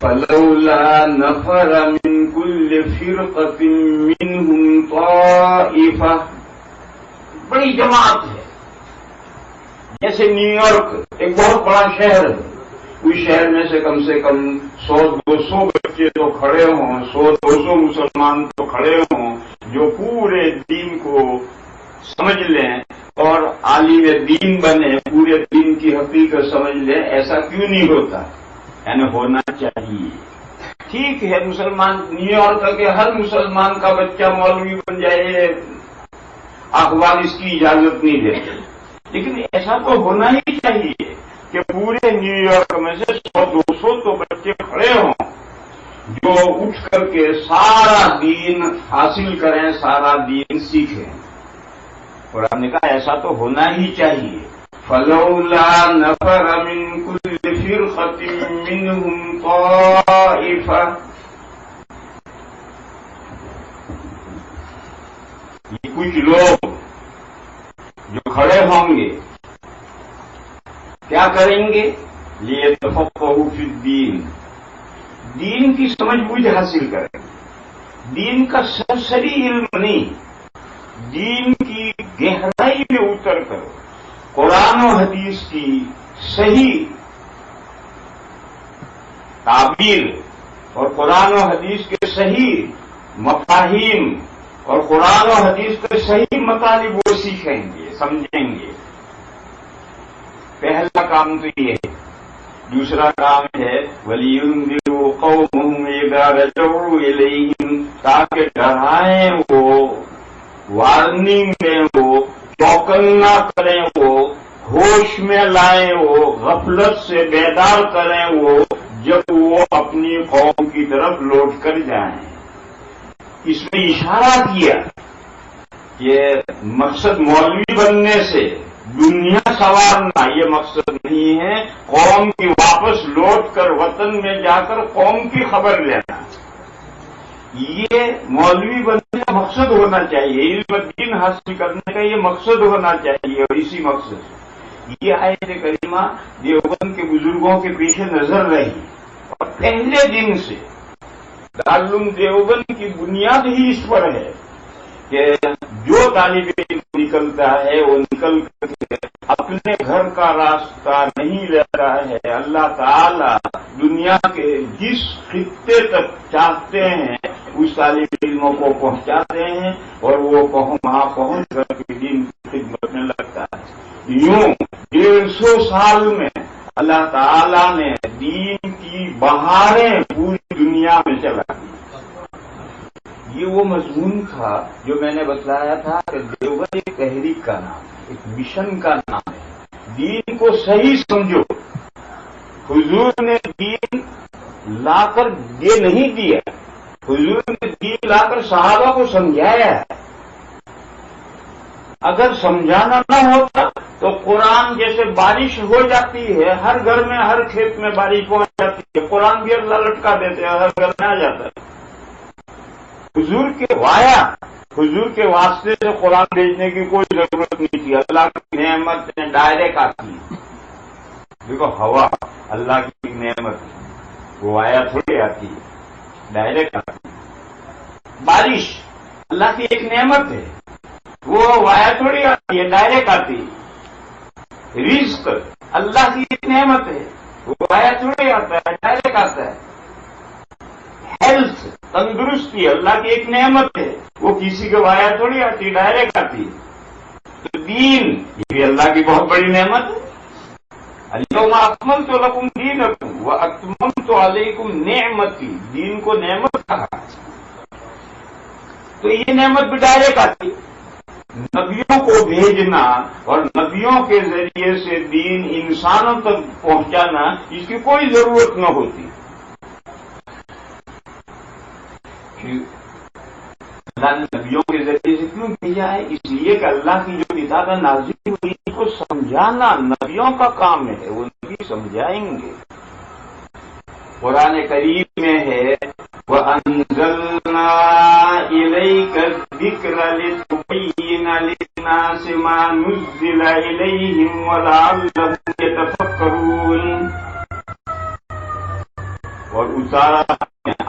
فلولا نفر من كل فرقة منهم طائفة، بڑی جماعت ہے، جیسے نیو یارک ایک بہت بڑا شہر ہے، اس شہر میں سے کم 100-200 بچے تو کھڑے ہوں، 100-200 مسلمان تو کھڑے ہوں جو پورے دین کو سمجھ لیں اور عالم دین بنے، پورے دین کی حقیقت سمجھ لیں، ایسا کیوں نہیں ہوتا؟ یعنی ہونا چاہیے۔ ٹھیک ہے، مسلمان نیو یارک کے ہر مسلمان کا بچہ مولوی بن جائے، اخبار اس کی اجازت نہیں دیتے، لیکن ایسا تو ہونا ہی چاہیے کہ پورے نیو یارک میں سے 100-200 تو بچے کھڑے ہوں جو اٹھ کر کے سارا دین حاصل کریں، سارا دین سیکھیں۔ قرآن نے کہا ایسا تو ہونا ہی چاہیے۔ فلولا نفر من كل فرقة منهم طائفة، یہ کچھ لوگ جو کھڑے ہوں گے کیا کریں گے؟ لیتفقہوا فی الدین، دین کی سمجھ بوجھ حاصل کریں، دین کا سرسری علم نہیں، دین کی گہرائی میں اتر کر قرآن و حدیث کی صحیح تعبیر اور قرآن و حدیث کے صحیح مفاہیم اور قرآن و حدیث کے صحیح مطالب وہ سیکھیں گے، سمجھیں گے۔ پہلا کام تو یہ ہے۔ دوسرا کام ہے وَلِيُنذِرُوا قَوْمَهُمْ إِذَا رَجَعُوا إِلَيْهِمْ، تاکہ ڈرائیں وہ، وارننگ دیں وہ، چوکنا کریں وہ، ہوش میں لائیں وہ، غفلت سے بیدار کریں وہ، جب وہ اپنی قوم کی طرف لوٹ کر جائیں۔ اس میں اشارہ کیا کہ مقصد مولوی بننے سے دنیا سنوارنا یہ مقصد نہیں ہے، قوم کی واپس لوٹ کر وطن میں جا کر قوم کی خبر لینا، یہ مولوی بننے کا مقصد ہونا چاہیے، علم دین حاصل کرنے کا یہ مقصد ہونا چاہیے۔ اور اسی مقصد سے یہ آیت کریمہ دیوبند کے بزرگوں کے پیش نظر رہی، اور پہلے دن سے دارالعلوم دیوبند کی بنیاد ہی اس پر ہے کہ جو طالب علم نکلتا ہے وہ نکل کر اپنے گھر کا راستہ نہیں لیتا ہے، اللہ تعالی دنیا کے جس خطے تک چاہتے ہیں اس طالب علموں کو پہنچاتے ہیں، اور وہ وہاں پہنچ کر کے دین کی خدمت میں لگتا ہے۔ یوں 150 سال میں اللہ تعالی نے دین کی بہاریں پوری دنیا میں چلا دی۔ یہ وہ مضمون تھا جو میں نے بتلایا تھا کہ دیوبند ایک تحریک کا نام، ایک مشن کا نام ہے۔ دین کو صحیح سمجھو، حضور نے دین لا کر یہ نہیں دیا، حضور نے دین لا کر صحابہ کو سمجھایا ہے۔ اگر سمجھانا نہ ہوتا تو قرآن جیسے بارش ہو جاتی ہے، ہر گھر میں ہر کھیت میں بارش پہنچ جاتی ہے، قرآن بھی اللہ لٹکا دیتے ہیں، ہر گھر میں آ جاتا ہے۔ حضور کے وایا، حضور کے واسطے سے قرآن بھیجنے کی کوئی ضرورت نہیں تھی، اللہ کی نعمت ڈائریکٹ آتی ہے۔ دیکھو ہوا اللہ کی نعمت ہے، وہ وایا تھوڑی آتی ہے، ڈائریکٹ آتی ہے۔ بارش اللہ کی ایک نعمت ہے، وہ وایا تھوڑی آتی ہے، ڈائریکٹ آتی ہے۔ رزق اللہ کی ایک نعمت ہے، وہ وایا تھوڑی آتا ہے، ڈائریکٹ آتا ہے۔ ہیلتھ تندرستی اللہ کی ایک نعمت ہے، وہ کسی کے وایا تھوڑی آتی ہے، ڈائریکٹ آتی ہے۔ تو دین یہ بھی اللہ کی بہت بڑی نعمت ہے۔ اليوم اکملت لکم دینکم واتممت علیکم نعمتی، دین کو نعمت کہا، تو یہ نعمت بھی ڈائریکٹ آتی ہے۔ نبیوں کو بھیجنا اور نبیوں کے ذریعے سے دین انسانوں تک پہنچانا، اس کی کوئی ضرورت نہ ہوتی۔ اللہ نے نبیوں کے ذریعے سے کیوں بھیجا ہے؟ اس لیے کہ اللہ کی جو کتابیں نازل ہوئی ان کو سمجھانا نبیوں کا کام ہے، وہ نبی سمجھائیں گے۔ قرآن کریم میں ہے وَأَنزَلْنَا إِلَيْكَ الذِّكْرَ لِتُبَيِّنَ لِلنَّاسِ مَا نُزِّلَ إِلَيْهِمْ وَلَعَلَّهُمْ يَتَفَكَّرُونَ، اور اتارا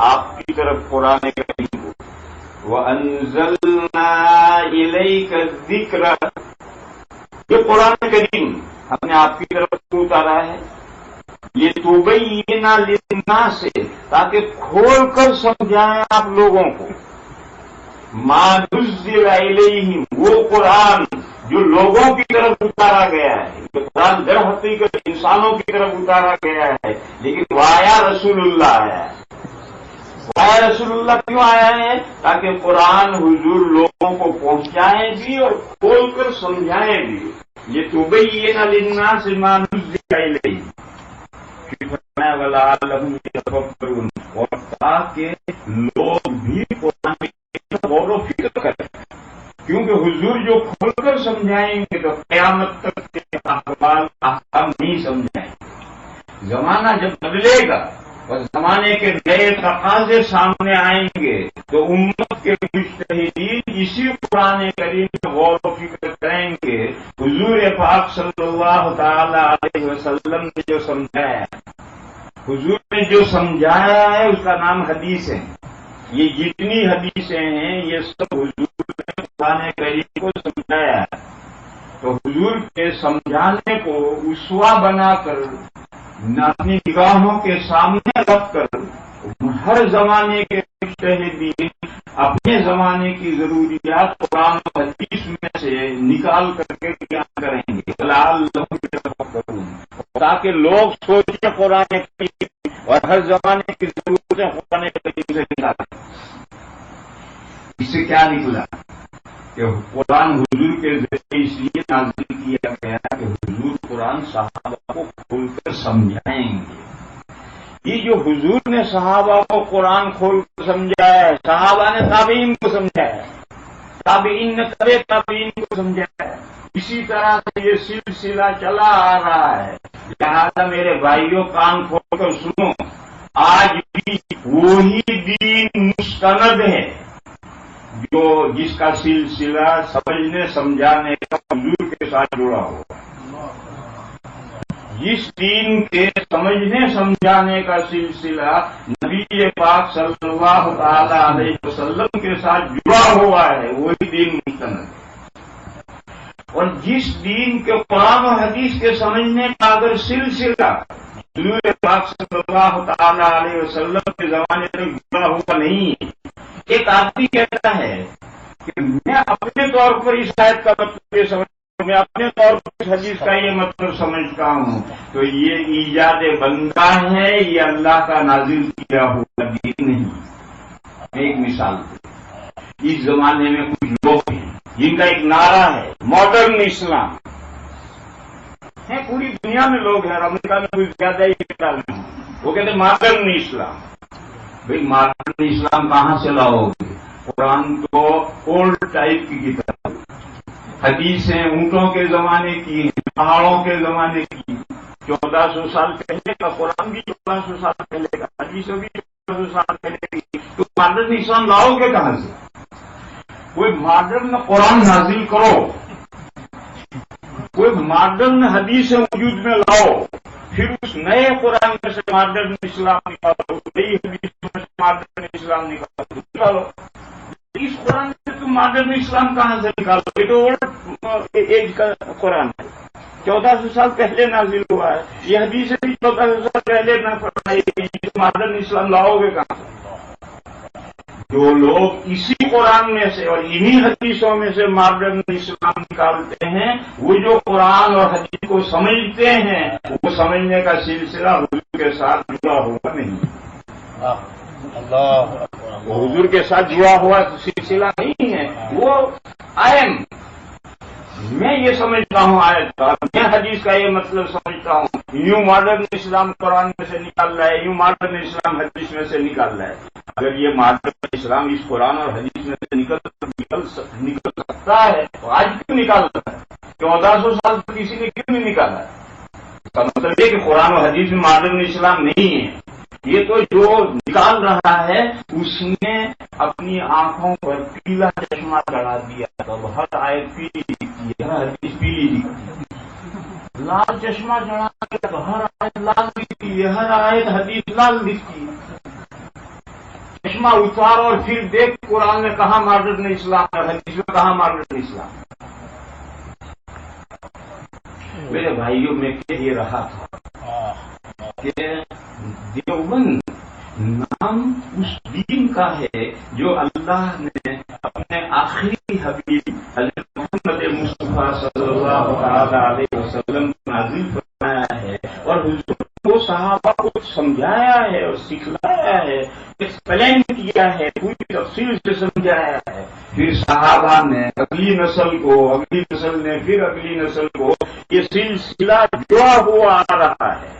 آپ کی طرف قرآن کریم کو، وَأَنزَلْنَا إِلَيْكَ الذِّكْرَ، یہ قرآن کریم ہم نے آپ کی طرف اتارا ہے، لِتُبَيِّنَ لِلنَّاسِ، تاکہ کھول کر سمجھائیں آپ لوگوں کو، مَا نُزِّلَ إِلَيْهِمْ، وہ قرآن جو لوگوں کی طرف اتارا گیا ہے، جو قرآن در حقیقت انسانوں کی طرف اتارا گیا ہے، لیکن وایا رسول اللہ آیا ہے۔ وایا رسول اللہ کیوں آیا ہے؟ تاکہ قرآن حضور لوگوں کو پہنچائیں بھی اور کھول کر سمجھائیں بھی۔ لِتُبَيِّنَ لِلنَّاسِ مَا نُزِّلَ إِلَيْهِمْ وَلَعَلَّهُمْ يَتَفَكَّرُونَ، اور تاکہ لوگ بھی قرآن کی غور و فکر کریں، کیونکہ حضور جو کھول کر سمجھائیں گے تو قیامت تک کے احوال احکام نہیں سمجھائیں گے۔ زمانہ جب بدلے گا اور زمانے کے نئے تقاضے سامنے آئیں گے تو امت کے مجتہدین اسی قرآن کریم میں غور و فکر کریں گے۔ حضور پاک صلی اللہ تعالی علیہ وسلم نے جو سمجھایا ہے، حضور نے جو سمجھایا ہے اس کا نام حدیث ہے۔ یہ جتنی حدیثیں ہیں یہ سب حضور نے قرآن کریم کو سمجھایا ہے، تو حضور کے سمجھانے کو اسوا بنا کر اپنی نگاہوں کے سامنے رکھ کر ہر زمانے کے مجتہدین اپنے زمانے کی ضروریات قرآن و حدیث میں سے نکال کر کے بیان کریں گے، لعلہم یتفکرون، تاکہ لوگ سوچیں قرآن کریم اور ہر زمانے کی ضرورتیں قرآن کریم سے نکالیں۔ اس سے کیا نکلا کہ قرآن حضور کے ذریعے اس لیے نازل کیا گیا کہ حضور قرآن صحابہ کو کھول کر سمجھائیں گے۔ یہ جو حضور نے صحابہ کو قرآن کھول کر سمجھایا ہے، صحابہ نے تابعین کو سمجھایا ہے، تابعین نے تابعین کو سمجھایا ہے، اسی طرح سے یہ سلسلہ چلا آ رہا ہے۔ لہٰذا میرے بھائیوں کان کھول کر سنو، آج بھی وہی دین مستند ہے جو جس کا سلسلہ سمجھنے سمجھانے کا حضور کے ساتھ جڑا ہوا، جس دین کے سمجھنے سمجھانے کا سلسلہ نبی پاک صلی اللہ تعالی علیہ وسلم کے ساتھ جڑا ہوا ہے، وہی دین مستند ہے۔ اور جس دین کے قرآن و حدیث کے سمجھنے کا اگر سلسلہ حضور پاک صلی اللہ تعالی علیہ وسلم کے زمانے تک جڑا ہوا نہیں ہے، ایک آدمی کہتا ہے کہ میں اپنے طور پر اس آیت کا مطلب یہ سمجھتا ہوں، میں اپنے طور پر اس حدیث کا یہ مطلب سمجھتا ہوں، تو یہ ایجاد بندہ ہے، یہ اللہ کا نازل کیا ہوا دین نہیں۔ ایک مثال اس زمانے میں کچھ لوگ ہیں جن کا ایک نعرہ ہے ماڈرن اسلام ہے، پوری دنیا میں لوگ ہیں، امریکہ میں کچھ زیادہ ہی وہ کہتے ہیں ماڈرن اسلام. بھئی ماڈرن اسلام کہاں سے لاؤ گے؟ قرآن تو اولڈ ٹائپ کی کتاب، حدیثیں اونٹوں کے زمانے کی ہیں، پہاڑوں کے زمانے کی. 1400 سال پہلے کا قرآن بھی 1400 سال پہلے کا، حدیثیں بھی 1400 سال پہلے کی. تو ماڈرن اسلام لاؤ گے کہاں سے؟ کوئی ماڈرن قرآن نازل کرو، کوئی ماڈرن حدیث وجود میں لاؤ، پھر اس نئے قرآن میں سے ماڈرن اسلام نکالو، نئی حدیث میں سے ماڈرن اسلام نکالو. اس قرآن سے تم ماڈرن اسلام کہاں سے نکالو؟ یہ تو اولڈ ایج کا قرآن ہے، 1400 سال پہلے نازل ہوا ہے. یہ حدیث بھی 1400 سال پہلے نہ پڑھائی گئی. ماڈرن اسلام لاؤ گے کہاں سے؟ جو لوگ اسی قرآن میں سے اور انہی حدیثوں میں سے ماڈرن اسلام نکالتے ہیں، وہ جو قرآن اور حدیث کو سمجھتے ہیں، وہ سمجھنے کا سلسلہ حضور کے ساتھ جڑا ہوا نہیں. وہ حضور کے ساتھ جڑا ہوا سلسلہ نہیں ہے. وہ میں یہ سمجھتا ہوں آیت کا، میں حدیث کا یہ مطلب سمجھتا ہوں، یوں ماڈرن اسلام قرآن میں سے نکال رہا ہے، یوں ماڈرن اسلام حدیث میں سے نکال رہا ہے. اگر یہ ماڈرن اسلام اس قرآن اور حدیث میں سے نکل سکتا ہے تو آج کیوں نکال رہا ہے؟ 1400 سال تک کسی نے کیوں نہیں نکالا ہے؟ اس کا مطلب یہ کہ قرآن اور حدیث میں ماڈرن اسلام نہیں ہے. یہ تو جو نکال رہا ہے اس نے اپنی آنکھوں پر پیلا چشمہ چڑھا دیا. اب ہر آیت پیلی دکھتی ہے، ہر حدیث پیلی دکھتی ہے. لال چشمہ چڑھا دیا تو ہر آیت لال دکھتی ہے، ہر آیت حدیث لال دکھتی ہے. چشمہ اتار اور پھر دیکھ قرآن میں کہاں ماڈرن اسلام ہے، حدیث میں کہاں ماڈرن اسلام ہے. میرے بھائیوں میں کہہ یہ رہا تھا کہ دیوبند نام اس دین کا ہے جو اللہ نے اپنے آخری حبیب حضرت محمد مصطفیٰ صلی اللہ علیہ وسلم نازل فرمایا ہے، اور حضور کو صحابہ کو سمجھایا ہے اور سکھلایا ہے، ایکسپلین کیا ہے، پوری تفصیل سے سمجھایا ہے. پھر صحابہ نے اگلی نسل کو، اگلی نسل نے پھر اگلی نسل کو، یہ سلسلہ جڑا ہوا آ رہا ہے.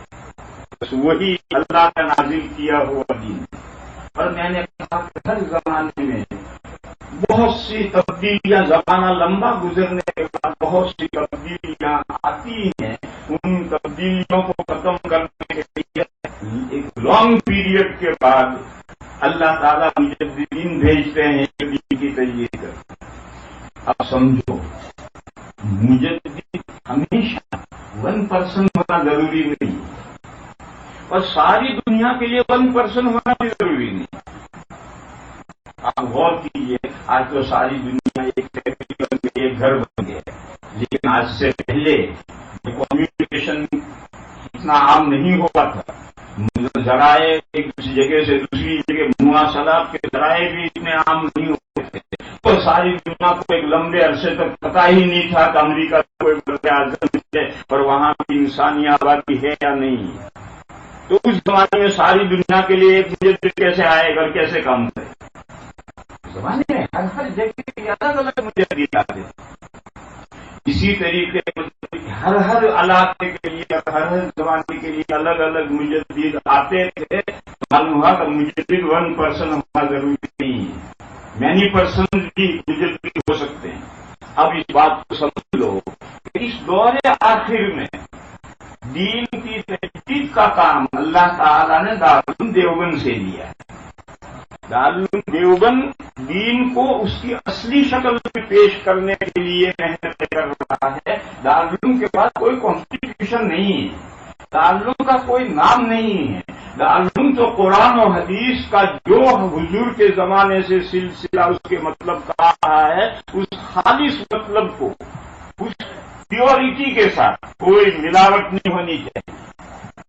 بس وہی اللہ کا نازل کیا ہوا دین. اور میں نے کہا کہ ہر زمانے میں بہت سی تبدیلیاں، زمانہ لمبا گزرنے کے بعد بہت سی تبدیلیاں آتی ہیں. ان تبدیلیوں کو ختم کرنے کے لیے ایک لانگ پیریڈ کے بعد اللہ تعالیٰ مجددین بھیجتے ہیں دین کی تجدید کر. اب سمجھو، مجدد ہمیشہ 1% ہونا ضروری نہیں، اور ساری دنیا کے لیے 1% ہونا بھی ضروری نہیں. آپ غور کیجیے، آج تو ساری دنیا ایک فیکٹری بن گئی، ایک گھر بن گیا، لیکن آج سے پہلے کمیونیکیشن اتنا عام نہیں ہوا تھا. ذرائع ایک جگہ سے دوسری جگہ، مواصلات کے ذرائع بھی اتنے عام نہیں ہوتے تھے. اور ساری دنیا کو ایک لمبے عرصے تک پتہ ہی نہیں تھا کہ امریکہ کوئی وزیر اعظم ہے اور وہاں بھی انسانی آبادی ہے یا نہیں. تو اس زمانے میں ساری دنیا کے لیے ایک مجدد کیسے آئے گا، کیسے کام کرے؟ زمانے میں ہر جگہ کے الگ الگ مجدد آتے. اسی طریقے ہر علاقے کے لیے، ہر زمانے کے لیے الگ الگ مجدد آتے تھے. معلوم ہوا کہ مجدد 1% ہونا ضروری نہیں ہے، مینی پرسن بھی مجدد ہو سکتے ہیں. اب اس بات کو سمجھ لو کہ اس دور آخر میں دین کی تجدید کا کام اللہ تعالیٰ نے دارالعلوم دیوبند سے لیا ہے. دارالعلوم دیوبند دین کو اس کی اصلی شکل میں پیش کرنے کے لیے محنت کر رہا ہے. دارالعلوم کے پاس کوئی کانسٹیٹیوشن نہیں ہے، دارالعلوم کا کوئی نام نہیں ہے. دارالعلوم تو قرآن اور حدیث کا جو حضور کے زمانے سے سلسلہ اس کے مطلب کا رہا ہے، اس خالص مطلب کو، اس پیورٹی کے ساتھ، کوئی ملاوٹ نہیں ہونی چاہیے،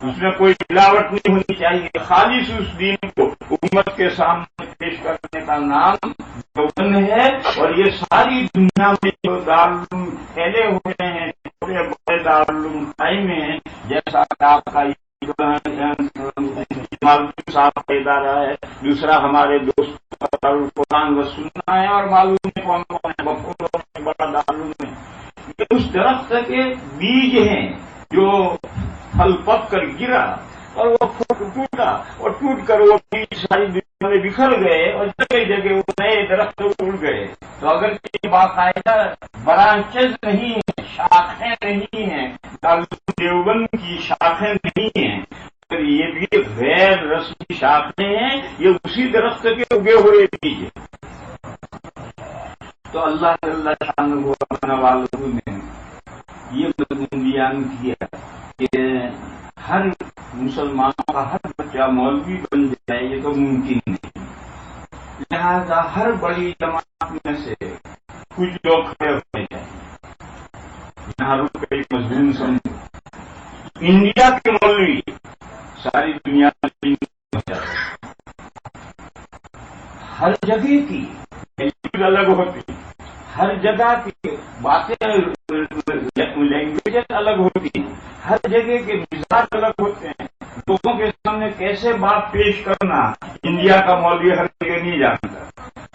اس میں کوئی ملاوٹ نہیں ہونی چاہیے، خالص اس دین کو امت کے سامنے پیش کرنے کا نام دیوبند ہے. اور یہ ساری دنیا میں جو دارالعلوم پھیلے ہوئے ہیں، بڑے بڑے دارالعلوم قائم ہیں، جیسا کہ آپ کا معلوم صاحب کا ادارہ ہے، دوسرا ہمارے دوست قرآن و سننا ہے، اور معلوم ہے کون کون ہے، بخور میں بڑا دارالعلوم ہے. یہ اس درخت کے بیج ہیں جو پھل پک کر گرا اور وہ ٹوٹا اور ٹوٹ کر وہ ساری دنیا میں بکھر گئے اور جگہ جگہ وہ نئے درخت اڑ گئے. تو اگر یہ باقاعدہ برانچز نہیں ہیں، شاخیں نہیں ہیں، دیوبند کی شاخیں نہیں ہیں، اگر یہ بھی غیر رسمی شاخیں ہیں، یہ اسی درخت کے اگے ہوئے بیج ہیں. تو اللہ شانہ والوں نے یہ مضمون بیان کیا کہ ہر مسلمانوں کا ہر بچہ مولوی بن جائے یہ تو ممکن نہیں. لہذا ہر بڑی جماعت میں سے کچھ لوگ کھڑے ہونے چاہیے. یہاں رک کر ایک مضمون سمجھو. انڈیا کے مولوی ساری دنیا میں ہر جگہ کی الگ ہوتی، ہر جگہ کی باتیں لینگویج الگ ہوتی ہیں، ہر جگہ کے مزاج الگ ہوتے ہیں. لوگوں کے سامنے کیسے بات پیش کرنا انڈیا کا مولوی ہر جگہ نہیں جانتا.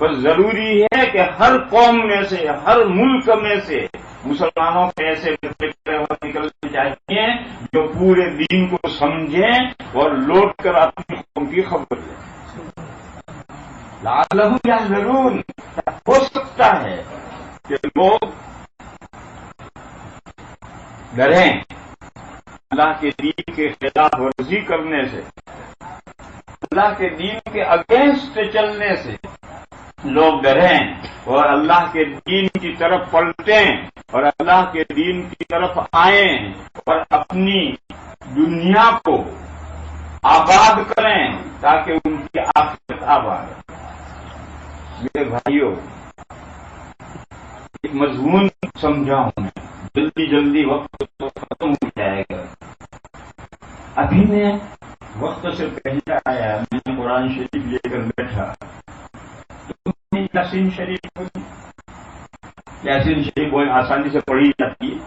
بس ضروری ہے کہ ہر قوم میں سے، ہر ملک میں سے مسلمانوں کے ایسے نکلنے چاہیے جو پورے دین کو سمجھیں اور لوٹ کر اپنی قوم کی خبر لیں. لعلہم یحذرون. ہو سکتا ہے کہ لوگ ڈریں اللہ کے دین کے خلاف ورزی کرنے سے، اللہ کے دین کے اگینسٹ چلنے سے لوگ ڈریں اور اللہ کے دین کی طرف پلٹیں اور اللہ کے دین کی طرف آئیں اور اپنی دنیا کو آباد کریں تاکہ ان کی آخرت آباد. میرے بھائیوں، ایک مضمون سمجھاؤں میں، جلدی جلدی وقت تو ختم ہو جائے گا. ابھی میں وقت سے پہلے آیا، میں نے قرآن شریف لے کر بیٹھا تو میں نے یاسین شریف پڑھی. یاسین شریف بہت آسانی سے پڑھی جاتی ہے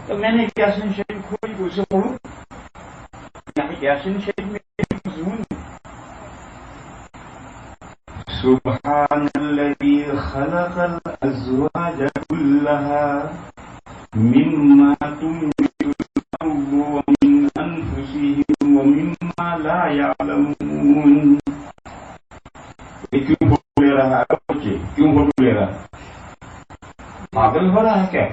تو میں نے یاسین شریف کھولی تو اسے پڑھوں. یاسین شریف میں مضمون سبحان الذی خلق الازواج كلها مما تنبت الارض ومن انفسهم ومما لا يعلمون. کیوں فوٹو لے رہا ہے بچے؟ کیوں فوٹو لے رہا ہے؟ پاگل ہو رہا ہے کیا؟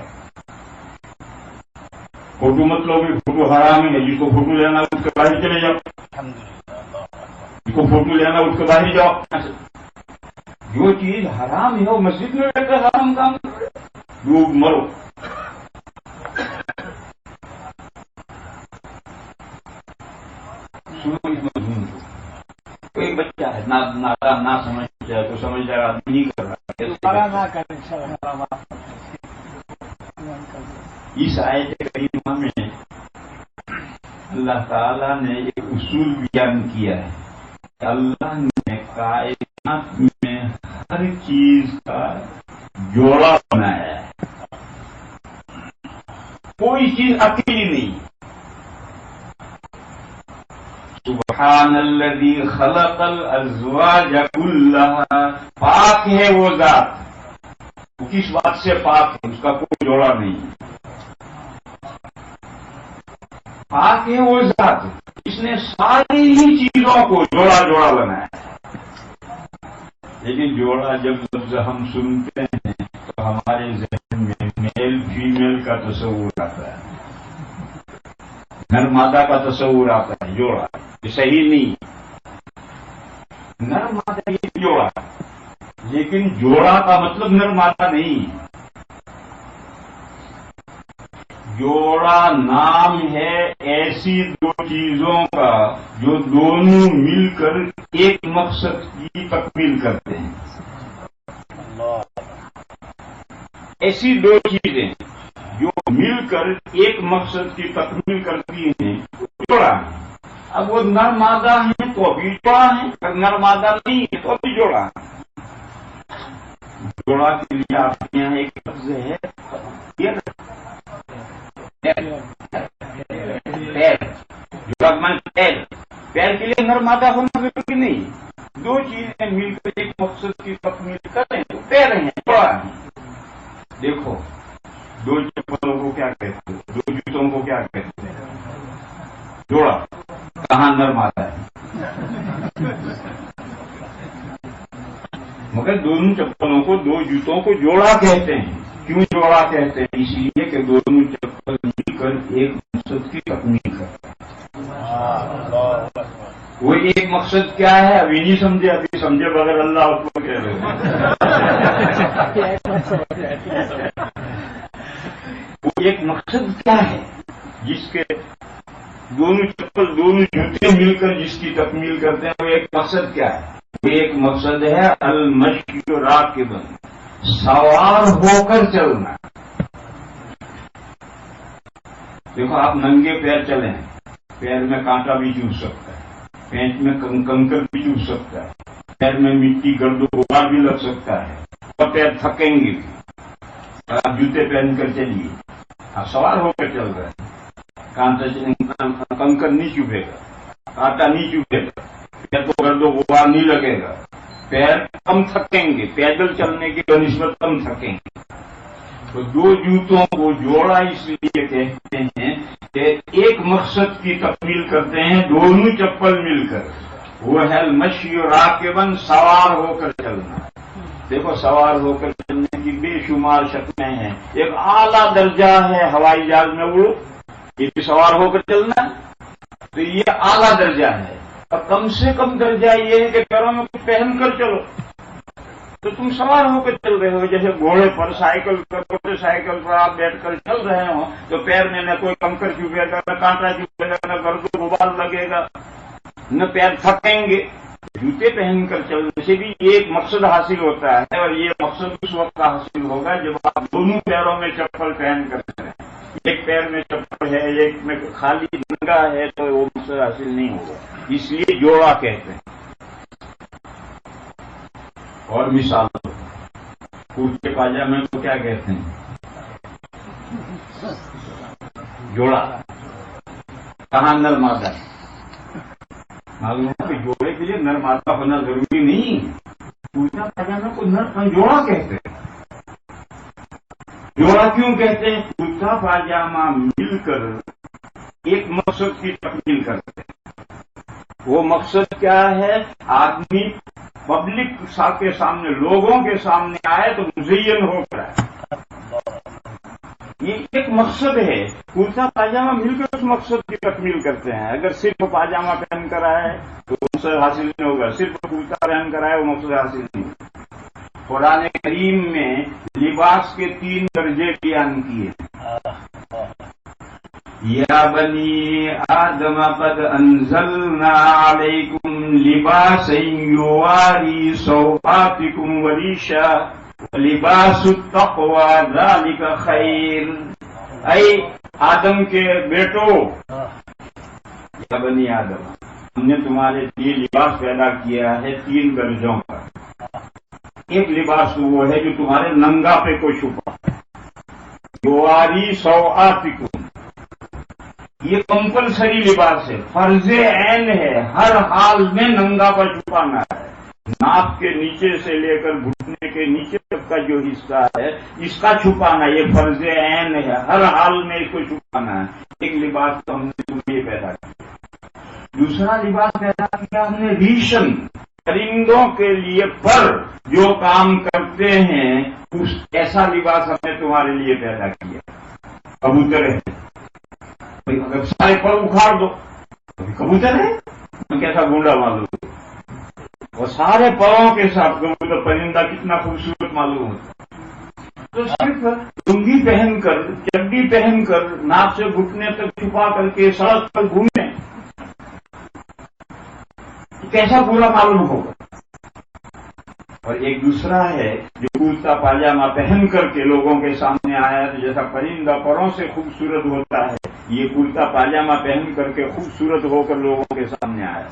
فوٹو مت لو گے، فوٹو حرام ہے. جس کو فوٹو لینا اس کے باہر چلے جاؤ. جس کو فوٹو لینا اس کے باہر جاؤ. جو چیز حرام ہے وہ مسجد میں بیٹھ کر حرام کام ڈوب مرو. سنو اس مضمون کو. کوئی بچہ ہے نہ سمجھ جائے تو سمجھدار آدمی نہیں کر رہا ہے. اس آیت کریمہ میں اللہ تعالیٰ نے ایک اصول بیان کیا ہے کہ اللہ نے کائنات میں ہر چیز کا جوڑا بنایا ہے. کوئی چیز اکیلی نہیں. سبحان الذی خلق الازواج کلھا. پاک ہے وہ ذات. وہ کس بات سے پاک ہے؟ اس کا کوئی جوڑا نہیں. پاک ہے وہ ذات اس نے ساری ہی چیزوں کو جوڑا جوڑا بنایا. لیکن جوڑا جب لفظ ہم سنتے ہیں تو ہمارے ذہن میں میل فیمیل کا تصور آتا ہے، نر مادہ کا تصور آتا ہے. جوڑا یہ صحیح نہیں. نر مادہ یہ جوڑا، لیکن جوڑا کا مطلب نر مادہ نہیں. جوڑا نام ہے ایسی دو چیزوں کا جو دونوں مل کر ایک مقصد کی تکمیل کرتے ہیں. ایسی دو چیزیں جو مل کر ایک مقصد کی تکمیل کرتی ہیں جوڑا. اب وہ نر مادہ ہیں تو بھی جوڑا ہے، اگر نر مادہ نہیں ہے تو بھی جوڑا. جوڑا کے لیے آپ کے یہاں ایک لفظ ہے پیر کے لیے نر مادہ ہونا ضروری نہیں. دو چیزیں مل کر ایک مقصد کی تکمیل کریں تو پیر ہیں، جوڑا ہے. دیکھو دو چپلوں کو کیا کہتے ہیں، دو جوتوں کو کیا کہتے ہیں؟ جوڑا. کہاں نر مادہ ہے؟ مگر دونوں چپلوں کو، دو جوتوں کو جوڑا کہتے ہیں. کیوں جوڑا کہتے ہیں؟ اس لیے کہ دونوں چپل مل کر ایک مقصد کی تکمیل کرتے ہیں. وہ ایک مقصد کیا ہے ابھی نہیں سمجھے، ابھی سمجھے بغیر اللہ اکبر کہہ رہے ہیں. وہ ایک مقصد کیا ہے جس کے دونوں چپل، دونوں جوتے مل کر جس کی تکمیل کرتے ہیں، وہ ایک مقصد کیا ہے؟ وہ ایک مقصد ہے المشی راکبا، سوار ہو کر چلنا. دیکھو آپ ننگے پیر چلیں، پیر میں کانٹا بھی چوب سکتا ہے، پینٹ میں کنکر بھی چوب سکتا ہے، پیر میں مٹی گرد و غبار بھی لگ سکتا ہے، اور پیر تھکیں گے بھی. آپ جوتے پہن کر چلیے، آپ سوار ہو کر چل رہے ہیں، کنکر نہیں چوبے گا، کانٹا نہیں چوبے گا، پیر کو گرد و غبار نہیں لگے گا، پیر کم تھکیں گے، پیدل چلنے کی بنسبت کم تھکیں گے. تو دو جوتوں کو جوڑا اس لیے کہتے ہیں کہ ایک مقصد کی تکمیل کرتے ہیں دونوں چپل مل کر. وہ ہے المشی راکبا، سوار ہو کر چلنا. دیکھو سوار ہو کر چلنے کی بے شمار شکلیں ہیں. ایک اعلیٰ درجہ ہے ہوائی جہاز میں اڑو، یہ بھی سوار ہو کر چلنا، تو یہ اعلیٰ درجہ ہے. اور کم سے کم درجہ یہ ہے کہ پیروں میں کچھ پہن کر چلو، تو تم سوار ہو کر چل رہے ہو. جیسے گھوڑے پر، سائیکل پر، موٹر سائیکل پر آپ بیٹھ کر چل رہے ہو تو پیر میں نہ کوئی کنکر چوبے گا، نہ کانٹا چوبے گا، نہ گرد و غبار لگے گا، نہ پیر تھکیں گے. جوتے پہن کر چلنے سے بھی ایک مقصد حاصل ہوتا ہے، اور یہ مقصد اس وقت کا حاصل ہوگا جب آپ دونوں پیروں میں چپل پہن کر چلیں. ایک پیر میں چپل ہے، ایک میں خالی ننگا ہے، تو وہ مقصد حاصل نہیں ہوگا. اس لیے جوڑا کہتے ہیں. اور مثال کرتے پاجامے کو کیا کہتے ہیں؟ جوڑا. کہاں نر مادہ؟ معلوم ہے کہ جوڑے کے لیے نر مادہ ہونا ضروری نہیں. کرتا پاجامے کو نر جوڑا کہتے ہیں. جوڑا کیوں کہتے ہیں؟ کرتا پاجامہ مل کر ایک مقصد کی تکمیل کرتے ہیں. وہ مقصد کیا ہے؟ آدمی پبلک کے سامنے، لوگوں کے سامنے آئے تو مزین ہو کر آئے. یہ ایک مقصد ہے. کرتا پاجامہ مل کر اس مقصد کی تکمیل کرتے ہیں. اگر صرف پاجامہ پہن کر آئے تو مقصد حاصل نہیں ہوگا، صرف کرتا پہن کر آئے وہ مقصد حاصل نہیں ہوگا. قرآن کریم میں لباس کے 3 درجے بیان کیے. یا بنی آدم قد انزلنا علیکم لباسا یواری سوآتکم وریشا لباس التقوی ذالک خیر. اے آدم کے بیٹو، یا بنی آدم، ہم نے تمہارے لیے لباس پیدا کیا ہے 3 درجوں کا. ایک لباس تو وہ ہے جو تمہارے ننگا پہ کو چھپا، یواری سوآتکم، یہ کمپلسری لباس ہے، فرض عین ہے. ہر حال میں ننگا پر چھپانا ہے. ناک کے نیچے سے لے کر گھٹنے کے نیچے تک کا جو حصہ ہے اس کا چھپانا یہ فرض عین ہے. ہر حال میں اس کو چھپانا ہے. ایک لباس تو ہم نے تمہیں یہ پیدا کیا. دوسرا لباس پیدا کیا ہم نے ریشم، پرندوں کے لیے پر جو کام کرتے ہیں اس ایسا لباس ہم نے تمہارے لیے پیدا کیا. کبوتر ہے، اگر سارے پر اکھاڑ دو کبوتر ہے، کیسا گونڈا معلوم، اور سارے پروں کے ساتھ کبوتر پرندہ کتنا خوبصورت معلوم ہوتا. تو صرف لنگی پہن کر، چڈی پہن کر، ناک سے گھٹنے تک چھپا کر کے سڑک پر گھومیں کیسا برا معلوم ہوگا. اور ایک دوسرا ہے جو کرتا پاجامہ پہن کر کے لوگوں کے سامنے آیا تو جیسا پرندہ پروں سے خوبصورت ہوتا ہے، یہ کرتا پاجامہ پہن کر کے خوبصورت ہو کر لوگوں کے سامنے آیا.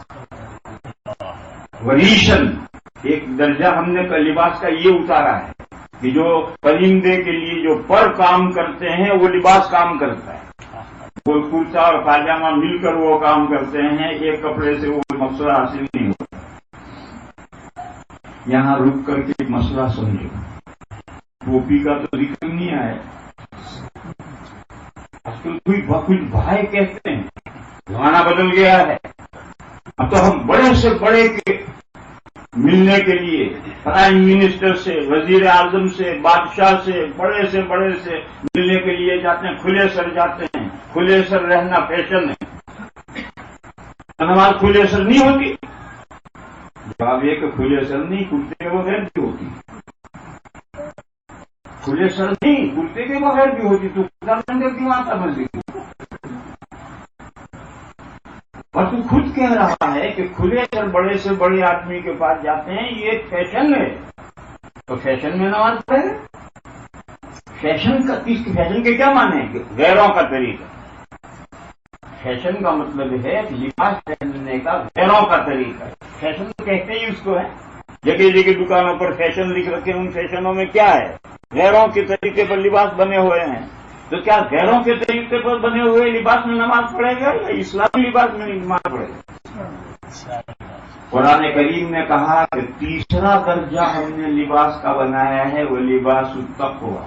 وریشن، ایک درجہ ہم نے لباس کا یہ اتارا ہے کہ جو پرندے کے لیے جو پر کام کرتے ہیں وہ لباس کام کرتا ہے. وہ کرتا اور پاجامہ مل کر وہ کام کرتے ہیں، ایک کپڑے سے وہ مقصد حاصل نہیں ہوتا. یہاں رک کر کے ایک مسئلہ سمجھو. ٹوپی کا تو ذکر نہیں آیا. آج کل کچھ بھائی کہتے ہیں زمانہ بدل گیا ہے، اب تو ہم بڑے سے بڑے کے ملنے کے لیے پرائم منسٹر سے، وزیر اعظم سے، بادشاہ سے بڑے سے ملنے کے لیے جاتے ہیں، کھلے سر جاتے ہیں۔ کھلے سر رہنا فیشن ہے، نماز کھلے سر نہیں ہوتی۔ جواب یہ کہ کھلے سر نہیں، کرتے کے بغیر بھی ہوتی، کھلے سر نہیں کرتے کے بغیر بھی ہوتی۔ تو کیوں آتا مسجد؟ اور تو خود کہہ رہا ہے کہ کھلے سر بڑے سے بڑے آدمی کے پاس جاتے ہیں، یہ ایک فیشن ہے۔ تو فیشن میں نماز پڑھے؟ فیشن کے کیا معنی ہے؟ غیروں کا طریقہ۔ فیشن کا مطلب ہے لباس پہننے کا غیروں کا طریقہ ہے۔ فیشن تو کہتے ہی اس کو ہے۔ جگہ جگہ دکانوں پر فیشن لکھ رکھے، ان فیشنوں میں کیا ہے؟ غیروں کے طریقے پر لباس بنے ہوئے ہیں۔ تو کیا غیروں کے طریقے پر بنے ہوئے لباس میں نماز پڑھے گا یا اسلامی لباس میں نماز پڑھے گا؟ قرآن کریم نے کہا کہ تیسرا درجہ ہم نے لباس کا بنایا ہے، وہ لباس التقویٰ،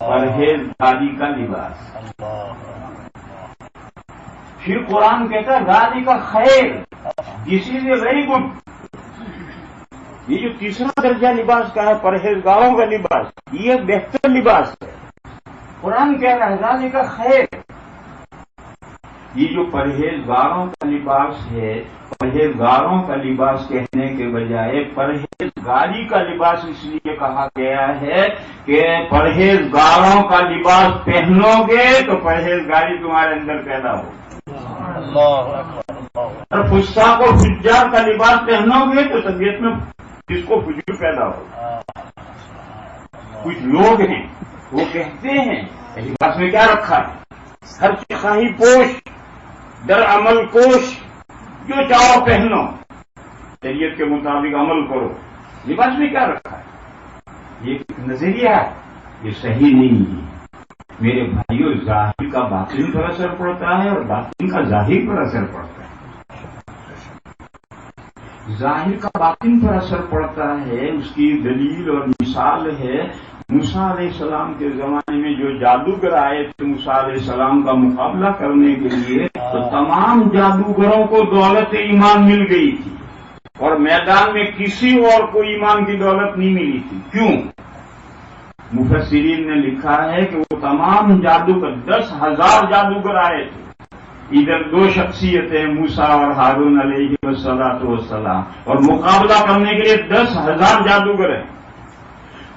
پرہیزگاری کا لباس۔ پھر قرآن کہتا ہے ذالک خیر، دس از اے ویری گڈ۔ یہ جو تیسرا درجہ لباس کا ہے، پرہیزگاروں کا لباس، یہ بہتر لباس ہے۔ قرآن کہہ رہا ہے ذالک خیر۔ یہ جو پرہیزگاروں کا لباس ہے، پرہیزگاروں کا لباس کہنے کے بجائے پرہیزگاری کا لباس اس لیے کہا گیا ہے کہ پرہیزگاروں کا لباس پہنو گے تو پرہیزگاری تمہارے اندر پیدا ہو۔ اور فساق و فجار کا لباس پہنو گے تو طبیعت میں جس کو فجور پیدا ہو۔ کچھ لوگ ہیں وہ کہتے ہیں لباس میں کیا رکھا ہے؟ ہر خواہی پوش، در عمل کوش، جو چاہو پہنو، شریعت کے مطابق عمل کرو۔ لباس میں کیا رکھا ہے؟ یہ نظریہ ہے، یہ صحیح نہیں ہے میرے بھائیوں۔ ظاہر کا باطن پر اثر پڑتا ہے اور باطن کا ظاہر پر اثر پڑتا ہے۔ ظاہر کا باطن پر اثر پڑتا ہے، اس کی دلیل اور مثال ہے موسیٰ علیہ السلام کے زمانے میں جو جادوگر آئے تھے موسیٰ علیہ السلام کا مقابلہ کرنے کے لیے، تو تمام جادوگروں کو دولت ایمان مل گئی تھی اور میدان میں کسی اور کو ایمان کی دولت نہیں ملی تھی۔ کیوں؟ مفسرین نے لکھا ہے کہ وہ تمام جادوگر 10,000 جادوگر آئے تھے، ادھر دو شخصیتیں موسیٰ اور ہارون علیہ السلام، اور مقابلہ کرنے کے لیے 10,000 جادوگر ہیں۔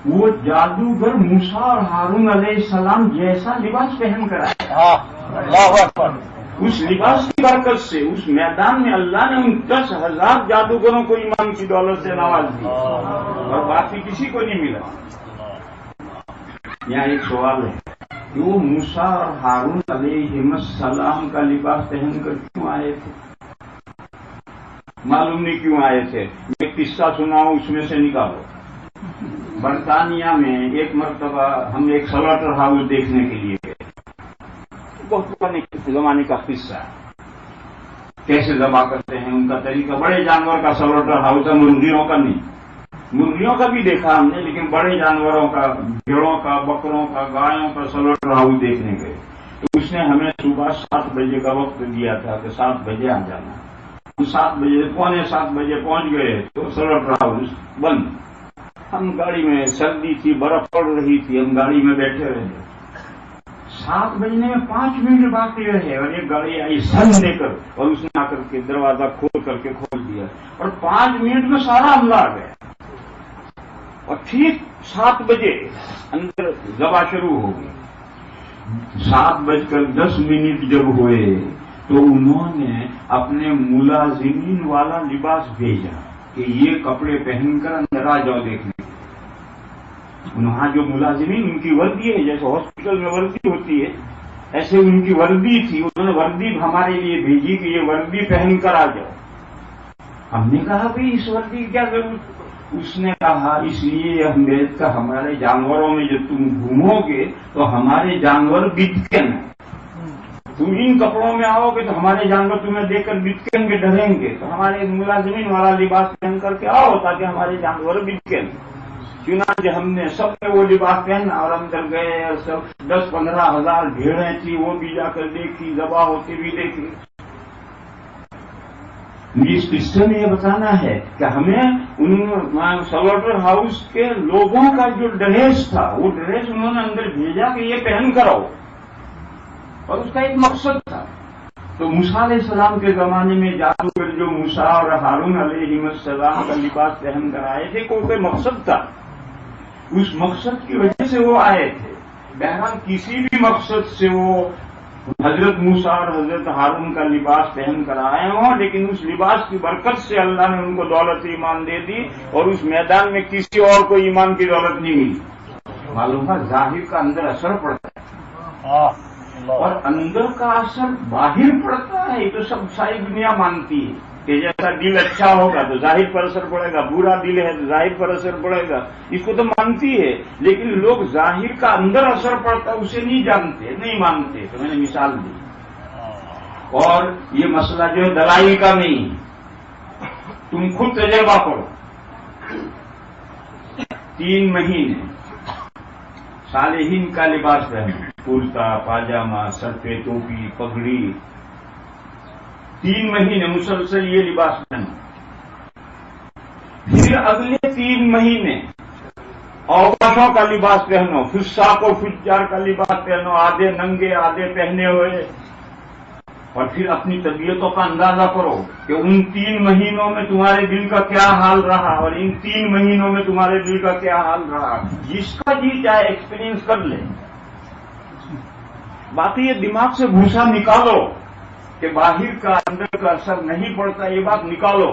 وہ جادوگر موسیٰ اور ہارون علیہ السلام جیسا لباس پہن کر آئے، اس لباس کی برکت سے اس میدان میں اللہ نے ان 10,000 جادوگروں کو ایمان کی دولت سے نواز دی اور باقی کسی کو نہیں ملا۔ یہاں ایک سوال ہے کہ وہ موسیٰ اور ہارون علیہ السلام کا لباس پہن کر کیوں آئے تھے؟ معلوم نہیں کیوں آئے تھے۔ میں قصہ سناؤں، اس میں سے نکالو۔ برطانیہ میں ایک مرتبہ ہم ایک سلاٹر ہاؤس دیکھنے کے لیے گئے، بہت پرانے زمانے کا قصہ ہے، کیسے ذبح کرتے ہیں ان کا طریقہ۔ بڑے جانور کا سلاٹر ہاؤس ہے، مرغیوں کا نہیں۔ مرغیوں کا بھی دیکھا ہم نے، لیکن بڑے جانوروں کا، بھیڑوں کا، بکروں کا، گایوں کا سلاٹر ہاؤس دیکھنے گئے۔ تو اس نے ہمیں صبح 7 بجے کا وقت دیا تھا کہ 7 بجے آ جانا۔ ہم 7 بجے، پونے 7 بجے پہنچ گئے تو سلاٹر ہاؤس بند۔ ہم گاڑی میں، سردی تھی، برف پڑ رہی تھی، ہم گاڑی میں بیٹھے رہے۔ 7 بجنے میں 5 منٹ باقی رہے اور ایک گاڑی آئی سن دے کر، اور اس نے آ کر کے دروازہ کھول دیا اور 5 منٹ میں سارا عملہ آ گیا۔ اور ٹھیک 7 بجے اندر ذبح شروع ہو گئی۔ 7:10 جب ہوئے تو انہوں نے اپنے ملازمین والا لباس بھیجا کہ یہ کپڑے پہن کر اندر آ جاؤ دیکھنے۔ وہاں جو ملازمین، ان کی وردی ہے، جیسے ہاسپٹل میں وردی ہوتی ہے ایسے ان کی وردی تھی، انہوں نے وردی ہمارے لیے بھیجی کہ یہ وردی پہن کر آ جاؤ۔ ہم نے کہا بھائی اس وردی کی کیا ضرورت؟ اس نے کہا اس لیے اہمیت کا، ہمارے جانوروں میں جو تم گھومو گے تو ہمارے جانور بتکن ہیں، تم ان کپڑوں میں آؤ گے تو ہمارے جانور تمہیں دیکھ کر بتکیں گے، ڈریں گے، تو ہمارے ملازمین والا لباس پہن کر کے آؤ تاکہ ہمارے جانور بتکیں۔ چنانچہ ہم نے سب نے وہ لباس پہنا اور اندر گئے، اور سب 10-15 ہزار بھیڑیں تھی، وہ بھی جا کر دیکھی، ذبح ہوتی بھی دیکھی۔ اس قصے میں یہ بتانا ہے کہ ہمیں ان سلوٹر ہاؤس کے لوگوں کا جو ڈریس تھا وہ ڈریس انہوں نے اندر بھیجا کہ یہ پہن کر آؤ، اور اس کا ایک مقصد تھا۔ تو موسیٰ علیہ السلام کے زمانے میں جادوگر جو موسیٰ اور ہارون علیہ السلام کا لباس پہن کر آئے تھے کوئی مقصد تھا، اس مقصد کی وجہ سے وہ آئے تھے۔ بہرحال کسی بھی مقصد سے وہ حضرت موسیٰ اور حضرت ہارون کا لباس پہن کر آئے ہوں، لیکن اس لباس کی برکت سے اللہ نے ان کو دولت ایمان دے دی، اور اس میدان میں کسی اور کو ایمان کی دولت نہیں ملی۔ معلوم ہے ظاہر کا اندر اثر پڑتا ہے، اور اندر کا اثر باہر پڑتا ہے، یہ تو سب ساری دنیا مانتی ہے کہ جیسا دل اچھا ہوگا تو ظاہر پر اثر پڑے گا، برا دل ہے تو ظاہر پر اثر پڑے گا، اس کو تو مانتی ہے، لیکن لوگ ظاہر کا اندر اثر پڑتا اسے نہیں جانتے، نہیں مانتے۔ تو میں نے مثال دی، اور یہ مسئلہ جو ہے دلائل کا نہیں، تم خود تجربہ کرو۔ 3 مہینے صالحین کا لباس پہنو، کرتا پاجامہ، سر پہ ٹوپی، پگڑی، 3 مہینے مسلسل یہ لباس پہنو۔ پھر اگلے 3 مہینے اوقاتوں کا لباس پہنو، فساق و فجار کا لباس پہنو، آدھے ننگے آدھے پہنے ہوئے، اور پھر اپنی طبیعتوں کا اندازہ کرو کہ ان 3 مہینوں میں تمہارے دل کا کیا حال رہا، اور ان 3 مہینوں میں تمہارے دل کا کیا حال رہا۔ جس کا جی چاہے ایکسپیرینس کر لے، باقی یہ دماغ سے بھوسا نکالو کہ باہر کا اندر کا اثر نہیں پڑتا، یہ بات نکالو،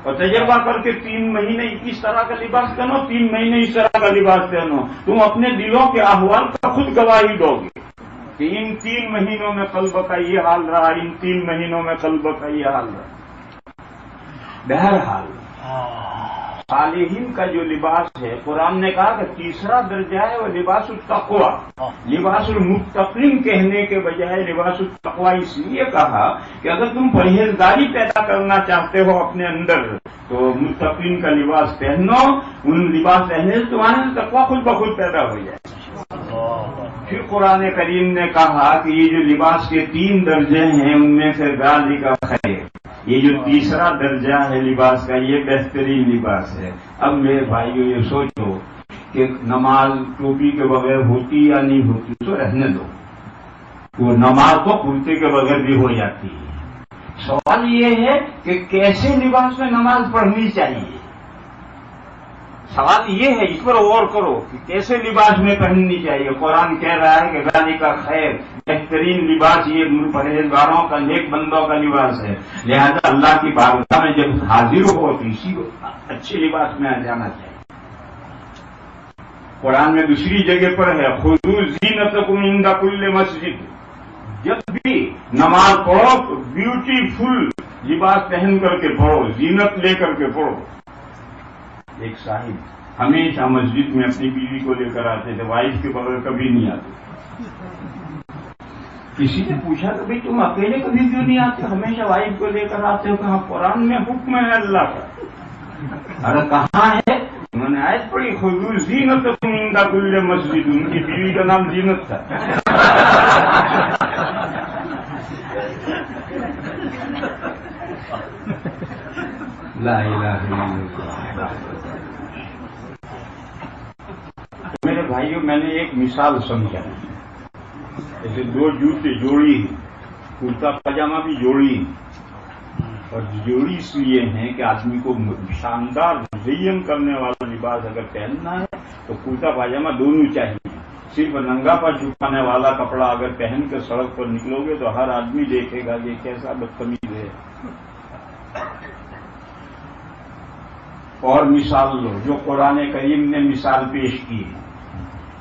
اور تجربہ کر کے 3 مہینے اس طرح کا لباس پہنو، 3 مہینے اس طرح کا لباس پہنو، تم اپنے دلوں کے احوال کا خود گواہی دو گے کہ ان 3 مہینوں میں قلب کا یہ حال رہا، ان 3 مہینوں میں قلب کا یہ حال رہا۔ بہرحال صالحین کا جو لباس ہے، قرآن نے کہا کہ تیسرا درجہ ہے وہ لباس التقویٰ۔ لباس المتقین کہنے کے بجائے لباس التقویٰ اس لیے کہا کہ اگر تم پرہیزگاری پیدا کرنا چاہتے ہو اپنے اندر تو متقین کا لباس پہنو، ان لباس پہننے سے تمہارے تقویٰ خود بخود پیدا ہو جائے۔ پھر قرآن کریم نے کہا کہ یہ جو لباس کے 3 درجے ہیں ان میں سے ذالک کا خیر، یہ جو تیسرا درجہ ہے لباس کا یہ بہترین لباس ہے۔ اب میرے بھائیو یہ سوچو کہ نماز ٹوپی کے بغیر ہوتی یا نہیں ہوتی، تو رہنے دو، وہ نماز تو کرتے کے بغیر بھی ہو جاتی ہے۔ سوال یہ ہے کہ کیسے لباس میں نماز پڑھنی چاہیے، سوال یہ ہے، اس پر غور کرو کہ کیسے لباس میں پہننی چاہیے۔ قرآن کہہ رہا ہے کہ ذالک کا خیر، بہترین لباس یہ پرہیزگاروں کا، نیک بندوں کا لباس ہے، لہذا اللہ کی بارگاہ میں جب حاضر ہو تو اسی اچھے لباس میں آ جانا چاہیے۔ قرآن میں دوسری جگہ پر ہے خذوا زینتکم عند کل مسجد، جب بھی نماز پڑھو تو بیوٹیفل لباس پہن کر کے پڑھو، زینت لے کر کے پڑھو۔ ایک صاحب ہمیشہ مسجد میں اپنی بیوی کو لے کر آتے تھے، وائف کے بغیر کبھی نہیں آتے۔ کسی نے پوچھا کہ بھائی تم اکیلے کبھی کیوں نہیں آتے، ہمیشہ وائف کو لے کر آتے ہو؟ کہاں قرآن میں حکم ہے اللہ کا۔ ارے کہاں ہے؟ انہوں نے آیت پڑھی خذوا زینتکم عند کل مسجد، ان کی بیوی کا نام زینت تھا۔ لا الہ الا اللہ۔ میرے بھائیوں میں نے ایک مثال سمجھا، جیسے 2 جوتے جوڑی، کرتا پاجامہ بھی جوڑی، اور جوڑی اس لیے ہیں کہ آدمی کو شاندار مزین کرنے والا لباس اگر پہننا ہے تو کرتا پاجامہ دونوں چاہیے۔ صرف ننگا پا چھپانے والا کپڑا اگر پہن کر سڑک پر نکلو گے تو ہر آدمی دیکھے گا یہ کیسا بدتمیز ہے۔ اور مثال لو جو قرآن کریم نے مثال پیش کی،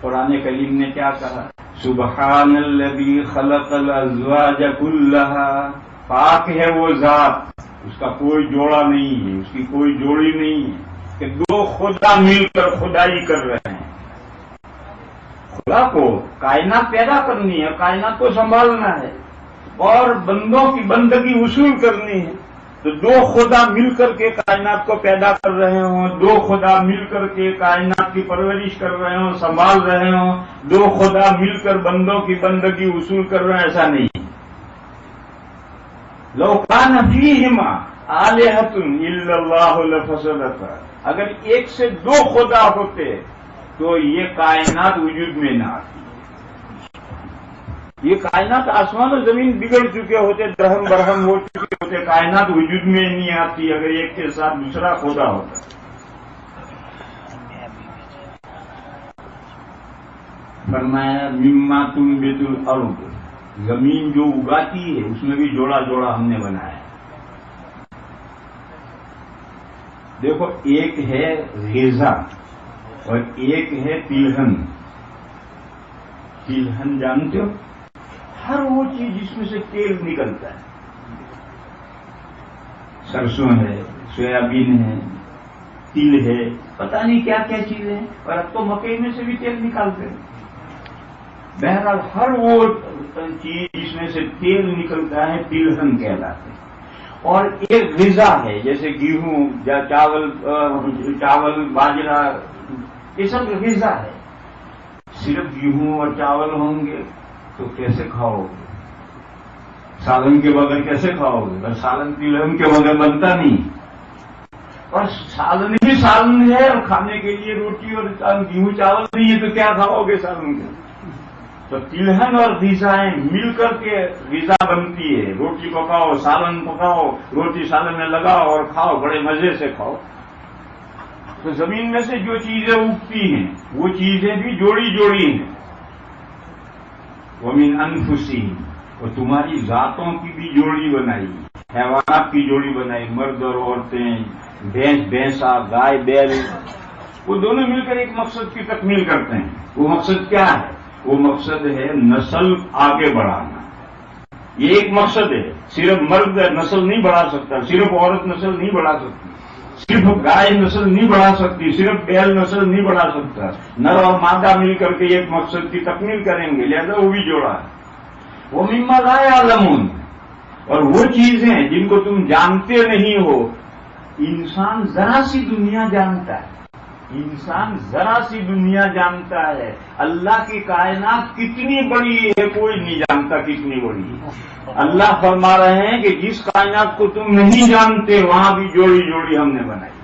قرآن کریم نے کیا کہا؟ سبحان الذی خلق الازواج کلھا، پاک ہے وہ ذات، اس کا کوئی جوڑا نہیں ہے، اس کی کوئی جوڑی نہیں ہے، کہ 2 خدا مل کر خدائی کر رہے ہیں۔ خدا کو کائنات پیدا کرنی ہے، کائنات کو سنبھالنا ہے، اور بندوں کی بندگی وصول کرنی ہے، تو 2 خدا مل کر کے کائنات کو پیدا کر رہے ہوں، 2 خدا مل کر کے کائنات کی پرورش کر رہے ہوں، سنبھال رہے ہوں، 2 خدا مل کر بندوں کی بندگی وصول کر رہے ہیں، ایسا نہیں۔ لو کان فیہما آلہۃ الا اللہ لفسدت، اگر ایک سے دو خدا ہوتے تو یہ کائنات وجود میں نہ آتی. یہ کائنات آسمان و زمین بگڑ چکے ہوتے، درہم برہم ہو چکے ہوتے، کائنات وجود میں نہیں آتی اگر ایک کے ساتھ دوسرا خدا ہوتا. فرمایا مما تنبت الارض، زمین جو اگاتی ہے اس میں بھی جوڑا جوڑا ہم نے بنایا. دیکھو ایک ہے غذا اور ایک ہے تلہن. تلہن جانتے ہو؟ ہر وہ چیز جس میں سے تیل نکلتا ہے. سرسوں ہے، سویابین ہے، تل ہے، پتہ نہیں کیا کیا چیزیں ہیں، اور اب تو مکئی میں سے بھی تیل نکالتے ہیں. بہرحال ہر وہ چیز جس میں سے تیل نکلتا ہے تلہن کہلاتے ہیں. اور ایک غذا ہے جیسے گیہوں یا چاول باجرہ، یہ سب غذا ہے. صرف گیہوں اور چاول ہوں گے تو کیسے کھاؤ گے؟ سالن کے بغیر کیسے کھاؤ گے؟ اور سالن تلہن کے بغیر بنتا نہیں. اور سالن ہی سالن ہے، اور کھانے کے لیے روٹی اور گیہوں چاول نہیں ہے تو کیا کھاؤ گے سالن کے؟ تو تلہن اور غذائیں مل کر کے غذا بنتی ہے. روٹی پکاؤ، سالن پکاؤ، روٹی سالن میں لگاؤ اور کھاؤ، بڑے مزے سے کھاؤ. تو زمین میں سے جو چیزیں اگتی ہیں وہ چیزیں بھی جوڑی جوڑی ہیں. وَمِنْ أَنفُسِهِمْ، اور تمہاری ذاتوں کی بھی جوڑی بنائی، حیوانات کی جوڑی بنائی، مرد اور عورتیں، بھینسا، گائے بیل، وہ دونوں مل کر ایک مقصد کی تکمیل کرتے ہیں. وہ مقصد کیا ہے؟ وہ مقصد ہے نسل آگے بڑھانا. یہ ایک مقصد ہے. صرف مرد نسل نہیں بڑھا سکتا، صرف عورت نسل نہیں بڑھا سکتی، صرف گائے نسل نہیں بڑھا سکتی، صرف بیل نسل نہیں بڑھا سکتا. نر اور مادہ مل کر کے ایک مقصد کی تکمیل کریں گے، لہذا وہ بھی جوڑا ہے. وہ مما لا یعلمون، اور وہ چیزیں جن کو تم جانتے نہیں ہو. انسان ذرا سی دنیا جانتا ہے، انسان ذرا سی دنیا جانتا ہے. اللہ کی کائنات کتنی بڑی ہے کوئی نہیں جانتا کتنی بڑی ہے. اللہ فرما رہے ہیں کہ جس کائنات کو تم نہیں جانتے وہاں بھی جوڑی جوڑی ہم نے بنائی.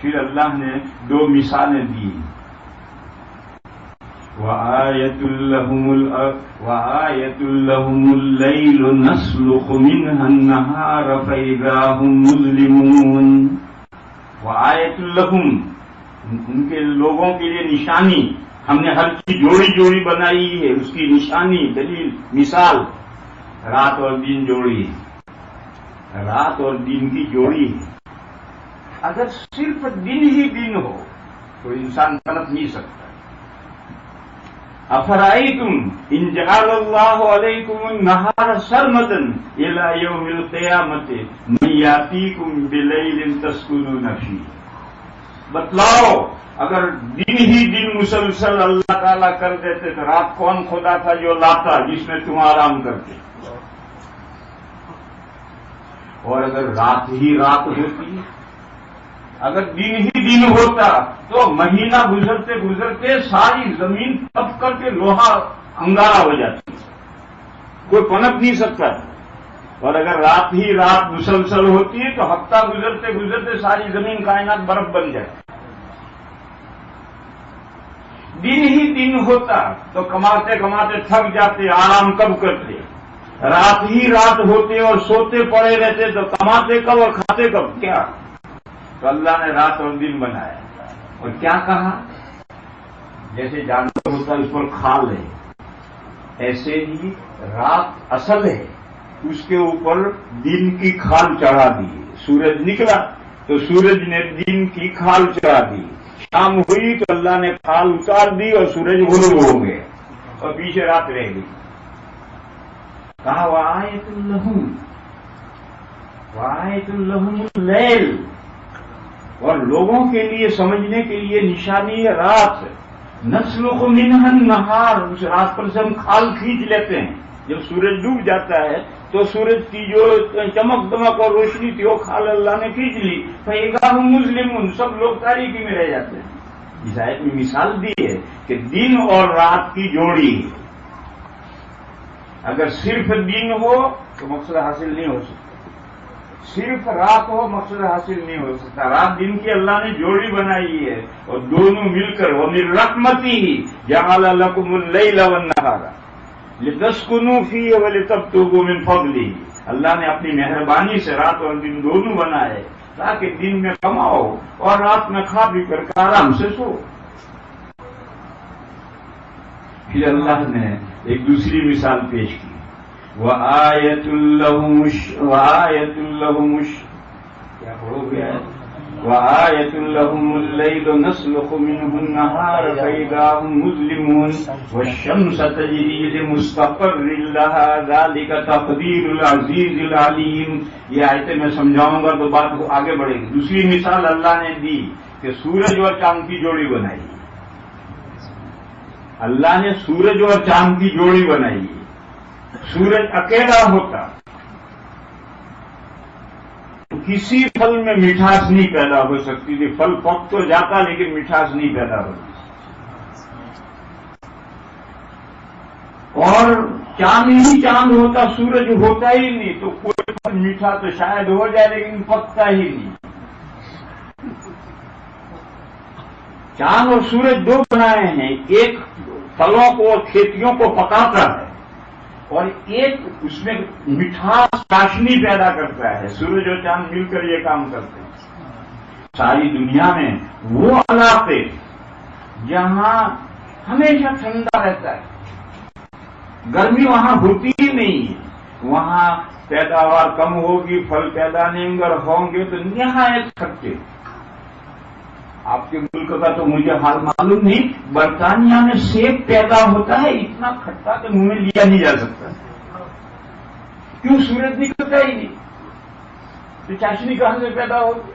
پھر اللہ نے دو مثالیں دی. وَآيَةٌ لَّهُمُ اللَّيْلُ نَسْلُخُ مِنْهَا النَّهَارَ فَإِذَا هُمْ مُظْلِمُونَ. وَآيَةٌ لَّهُمْ، ان کے لوگوں کے لیے نشانی. ہم نے ہر چیز جوڑی جوڑی بنائی ہے، اس کی نشانی، دلیل، مثال. رات اور دن جوڑی ہے، رات اور دن کی جوڑی ہے. اگر صرف دن ہی دن ہو تو انسان پنپ نہیں سکتا. افرائیتم ان جعل اللہ علیکم النہار سرمدا الی یوم القیامۃ من یاتیکم بلیل تسکنون فیہ. بتلاؤ اگر دن ہی دن مسلسل اللہ تعالیٰ کر دیتے تو رات کون خدا تھا جو لاتا جس میں تم آرام کرتے؟ اور اگر رات ہی رات ہوتی، اگر دن ہی دن ہوتا تو مہینہ گزرتے گزرتے ساری زمین تپ کر کے لوہا انگارا ہو جاتی، کوئی پنپ نہیں سکتا. اور اگر رات ہی رات مسلسل ہوتی ہے تو ہفتہ گزرتے گزرتے ساری زمین کائنات برف بن جائے. دن ہی دن ہوتا تو کماتے کماتے تھک جاتے، آرام کب کرتے. رات ہی رات ہوتے اور سوتے پڑے رہتے تو کماتے کب اور کھاتے کب؟ کیا؟ تو اللہ نے رات اور دن بنایا اور کیا کہا؟ جیسے جانور ہوتا ہے اس پر کھال ہے، ایسے ہی رات اصل ہے، اس کے اوپر دن کی کھال چڑھا دی. سورج نکلا تو سورج نے دن کی کھال چڑھا دی. شام ہوئی تو اللہ نے کھال اتار دی اور سورج غروب ہو گئے اور پیچھے رات رہ گئی. کہا وَآیَةٌ لَّهُمُ اللَّيْلُ، اور لوگوں کے لیے سمجھنے کے لیے نشانی ہے رات. نسلخ منها النہار، اس رات پر سے ہم کھال کھینچ لیتے ہیں. جب سورج ڈوب جاتا ہے تو سورج کی جو چمک دمک اور روشنی تھی وہ کھال اللہ نے کھینچ لی. فَإِذَا هُمْ مُظْلِمُونَ، سب لوگ تاریکی میں رہ جاتے ہیں. اس آیت میں مثال دی ہے کہ دن اور رات کی جوڑی ہے. اگر صرف دن ہو تو مقصد حاصل نہیں ہو سکتا. صرف رات ہو مقصد حاصل نہیں ہو سکتا. رات دن کی اللہ نے جوڑی بنائی ہے اور دونوں مل کر وَمِن رَحْمَتِهِ جَعَلَ لَكُمُ اللَّيْلَ وَالنَّهَارَ لِتَسْكُنُوا فِيهِ وَلِتَبْتَغُوا مِن فَضْلِهِ. اللہ نے اپنی مہربانی سے رات اور دن دونوں بنائے تاکہ دن میں کماؤ اور رات میں کھا پی کر آرام سے سو. پھر اللہ نے ایک دوسری مثال پیش کی. وَآيَةٌ لَهُمُ اللَّيْلُ نَسْلُخُ مِنْهُ النَّهَارَ فَإِذَا هُمْ مُظْلِمُونَ وَالشَّمْسَ تَجْرِي لِمُسْتَقَرٍّ لَهَا ذَلِكَ تَقْدِيرُ الْعَزِيزِ الْعَلِيمِ. یہ آیتیں میں سمجھاؤں گا تو بات آگے بڑھے گی. دوسری مثال اللہ نے دی کہ سورج اور چاند کی جوڑی بنائی. اللہ نے سورج اور چاند کی جوڑی بنائی. سورج اکیلا ہوتا کسی پھل میں مٹھاس نہیں پیدا ہو سکتی تھی. پھل پک تو جاتا لیکن مٹھاس نہیں پیدا ہوتی. اور چاند ہی چاند ہوتا سورج ہوتا ہی نہیں تو کوئی پھل میٹھا تو شاید ہو جائے لیکن پکتا ہی نہیں. چاند اور سورج دو بنائے ہیں. ایک پھلوں کو اور کھیتیوں کو پکاتا ہے اور ایک اس میں مٹھاس چاشنی پیدا کرتا ہے. سورج اور چاند مل کر یہ کام کرتے ہیں. ساری دنیا میں وہ علاقے جہاں ہمیشہ ٹھنڈا رہتا ہے, گرمی وہاں ہوتی ہی نہیں ہے, وہاں پیداوار کم ہوگی, پھل پیدا نہیں ہوں گے تو نہایت کھٹے. آپ کے ملک کا تو مجھے حال معلوم نہیں. برطانیہ میں سیب پیدا ہوتا ہے اتنا کھٹا کہ منہ میں لیا نہیں جا سکتا. کیوں؟ سورج نکلتا ہی نہیں. تو چاشنی کہاں سے پیدا ہوتی؟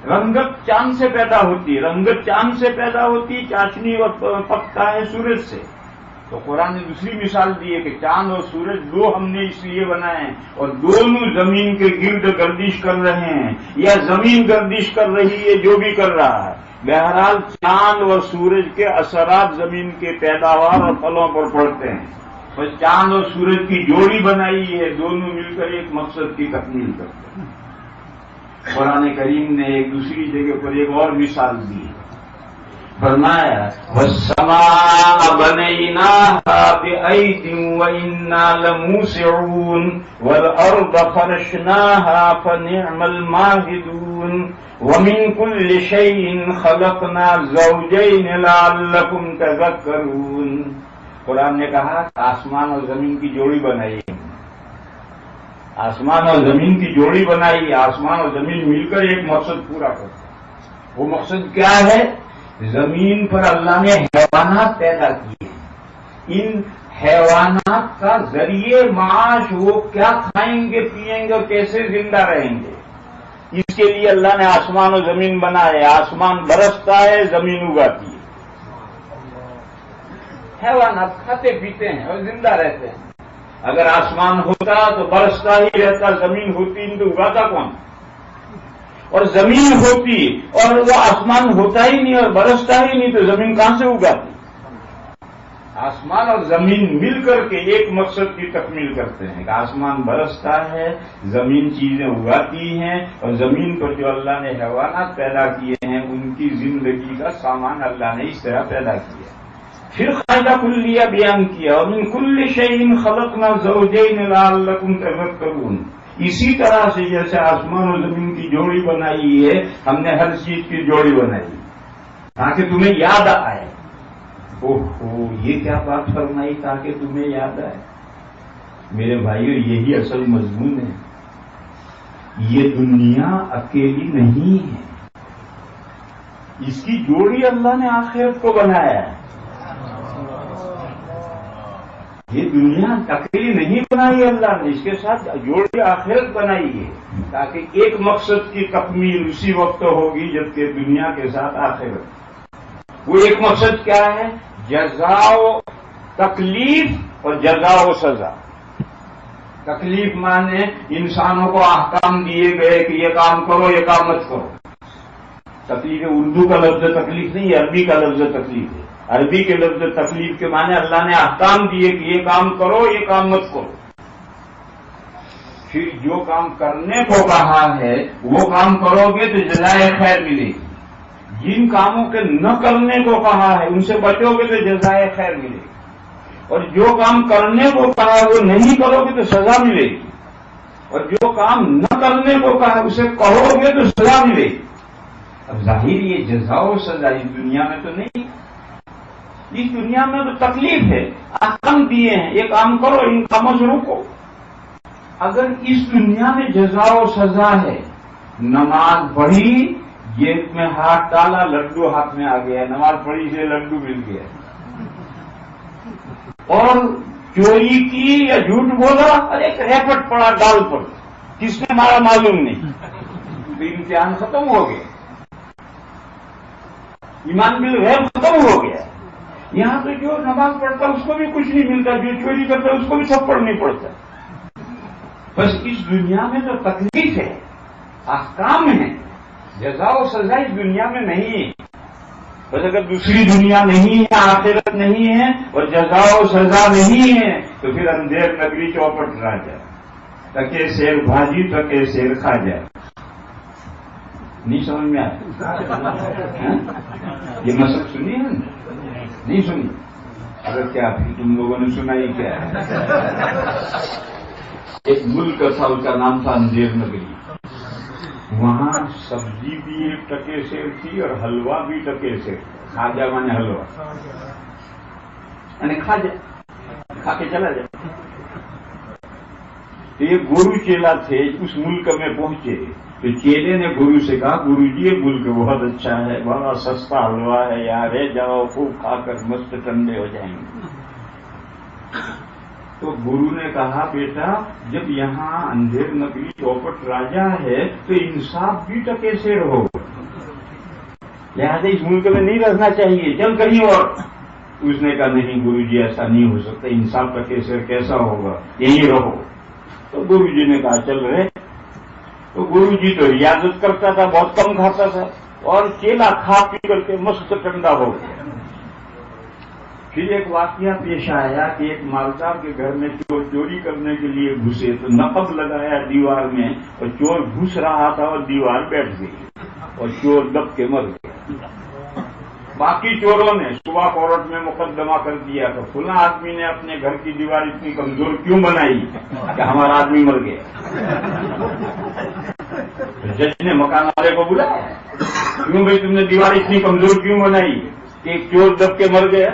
رنگت چاند سے پیدا ہوتی ہے. رنگت چاند سے پیدا ہوتی, چاشنی پکتا ہے سورج سے. تو قرآن نے دوسری مثال دی ہے کہ چاند اور سورج دو ہم نے اس لیے بنائے ہیں اور دونوں زمین کے گرد گردش کر رہے ہیں یا زمین گردش کر رہی ہے, جو بھی کر رہا ہے. بہرحال چاند اور سورج کے اثرات زمین کے پیداوار اور پھلوں پر پڑتے ہیں. بس چاند اور سورج کی جوڑی بنائی ہے, دونوں مل کر ایک مقصد کی تکمیل کرتے ہیں. قرآن کریم نے ایک دوسری جگہ پر ایک اور مثال دی. فرمایا وَالسَّمَاءَ بَنَيْنَاهَا بِأَيْدٍ وَإِنَّا لَمُوسِعُونَ وَالْأَرْضَ فَرَشْنَاهَا فَنِعْمَ الْمَاهِدُونَ وَمِن كُلِّ شَيْءٍ خَلَقْنَا زَوْجَيْنِ لَعَلَّكُمْ تَذَكَّرُونَ. قرآن نے کہا آسمان اور زمین کی جوڑی بنائی ہے. آسمان اور زمین کی جوڑی بنائی. آسمان اور زمین مل کر ایک مقصد پورا کرتے ہیں. وہ مقصد کیا ہے؟ زمین پر اللہ نے حیوانات پیدا کیے. ان حیوانات کا ذریعے معاش وہ کیا کھائیں گے, پیئیں گے اور کیسے زندہ رہیں گے, اس کے لیے اللہ نے آسمان اور زمین بنائے. آسمان برستا ہے, زمین اگاتی ہے. حیوانات کھاتے پیتے ہیں اور زندہ رہتے ہیں. اگر آسمان ہوتا تو برستا ہی رہتا, زمین ہوتی نہیں تو اگاتا کون؟ اور زمین ہوتی اور وہ آسمان ہوتا ہی نہیں اور برستا ہی نہیں تو زمین کہاں سے اگاتی؟ آسمان اور زمین مل کر کے ایک مقصد کی تکمیل کرتے ہیں کہ آسمان برستا ہے, زمین چیزیں اگاتی ہیں اور زمین پر جو اللہ نے حیوانات پیدا کیے ہیں ان کی زندگی کا سامان اللہ نے اس طرح پیدا کیا. پھر قاعدہ کلیہ بیان کیا وَمِن كُلِّ شَيْءٍ خَلَقْنَا زَوْجَيْنِ لَعَلَّكُمْ تَذَكَّرُونَ. اسی طرح سے جیسے آسمان اور زمین کی جوڑی بنائی ہے, ہم نے ہر چیز کی جوڑی بنائی تاکہ تمہیں یاد آئے. اوہ یہ کیا بات فرمائی, تاکہ تمہیں یاد آئے. میرے بھائیو یہی اصل مضمون ہے. یہ دنیا اکیلی نہیں ہے, اس کی جوڑی اللہ نے آخرت کو بنایا ہے. یہ دنیا اکیلی نہیں بنائی اللہ نے, اس کے ساتھ جوڑی آخرت بنائی ہے تاکہ ایک مقصد کی تکمیل اسی وقت ہوگی جبکہ دنیا کے ساتھ آخرت. وہ ایک مقصد کیا ہے؟ جزا و تکلیف اور جزا و سزا. تکلیف مانے انسانوں کو احکام دیے گئے کہ یہ کام کرو یہ کام مت کرو. تکلیف اردو کا لفظ تکلیف نہیں, عربی کا لفظ تکلیف ہے. عربی کے لفظ تکلیف کے معنی اللہ نے احکام دیے کہ یہ کام کرو یہ کام مت کرو. پھر جو کام کرنے کو کہا ہے وہ کام کرو گے تو جزائے خیر ملے گی، جن کاموں کے نہ کرنے کو کہا ہے ان سے بچو گے تو جزائے خیر ملے گی، اور جو کام کرنے کو کہا ہے وہ نہیں کرو گے تو سزا ملے گی، اور جو کام نہ کرنے کو کہا ہے اسے کہو گے تو سزا ملے گی۔ اب ظاہر یہ جزا و سزا اس دنیا میں تو نہیں، اس دنیا میں تو تکلیف ہے، احکام دیے ہیں یہ کام کرو ان کاموں سے روکو۔ اگر اس دنیا میں جزا و سزا ہے، نماز پڑھی جیب میں ہاتھ ڈالا لڈو ہاتھ میں آ گیا، نماز پڑھی سے لڈو مل گیا، اور چوری کی یا جھوٹ بولا ارے ایک ریپٹ پڑا ڈال پر، کس نے مارا معلوم نہیں، تو امتحان ختم ہو گیا، ایمان بالغیب ختم ہو گیا۔ یہاں تو جو نماز پڑھتا اس کو بھی کچھ نہیں ملتا، جو چوری کرتا اس کو بھی تھپڑ نہیں پڑتا۔ بس اس دنیا میں تو تکلیف ہے، احکام ہے، جزا و سزا اس دنیا میں نہیں ہے۔ بس اگر دوسری دنیا نہیں ہے، آخرت نہیں ہے اور جزا و سزا نہیں ہے تو پھر اندھیر نگری چوپٹ رہ جائے، تکے شیر بھاجی تکے شیر کھا جائے۔ نہیں سمجھ میں آیا؟ یہ مسئلہ سنی ہے نہیں سنی؟ اگر کیا پھر تم لوگوں نے سنا ہی کیا ہے؟ ایک ملک تھا، اس کا نام تھا اندھیر نگری، وہاں سبزی بھی ایک ٹکے سیر تھی اور حلوہ بھی ٹکے سیر، کھاجا مانے حلوہ، یعنی کھا جائے، کھا کے چلا جائے۔ تو یہ گرو چیلا تھے، اس ملک میں پہنچے تو چیلے نے گرو سے کہا گرو جی یہ ملک بہت اچھا ہے، بڑا سستا حلوہ ہے، یہاں رہ جاؤ خوب کھا کر مست ٹھنڈے ہو جائیں گے۔ تو گرو نے کہا بیٹا جب یہاں اندھیر نگری چوپٹ راجا ہے تو انصاف بھی ٹکے سیر ہو، لہٰذا اس ملک میں نہیں رہنا چاہیے، چل کہیں اور۔ اس نے کہا نہیں گرو جی ایسا نہیں ہو سکتا، انصاف ٹکے سیر کیسا ہوگا، یہیں رہو۔ تو گرو جی نے کہا چل رہے۔ تو گرو جی تو ریاضت کرتا تھا، بہت کم کھاتا تھا، اور چیلا کھا پی کر کے مست ٹھنڈا ہو گیا۔ پھر ایک واقعہ پیش آیا کہ ایک مالدار کے گھر میں چور چوری کرنے کے لیے گھسے تو نقب لگایا دیوار میں، اور چور گھس رہا تھا اور دیوار بیٹھ گئی اور چور دب کے مر گیا۔ باقی چوروں نے صبح کورٹ میں مقدمہ کر دیا تو فلاں آدمی نے اپنے گھر کی دیوار اتنی کمزور کیوں بنائی کہ ہمارا آدمی مر گیا۔ جج نے مکان والے کو بلایا، کیوں بھائی تم نے دیوار اتنی کمزور کیوں بنائی کہ ایک چور دب کے مر گیا؟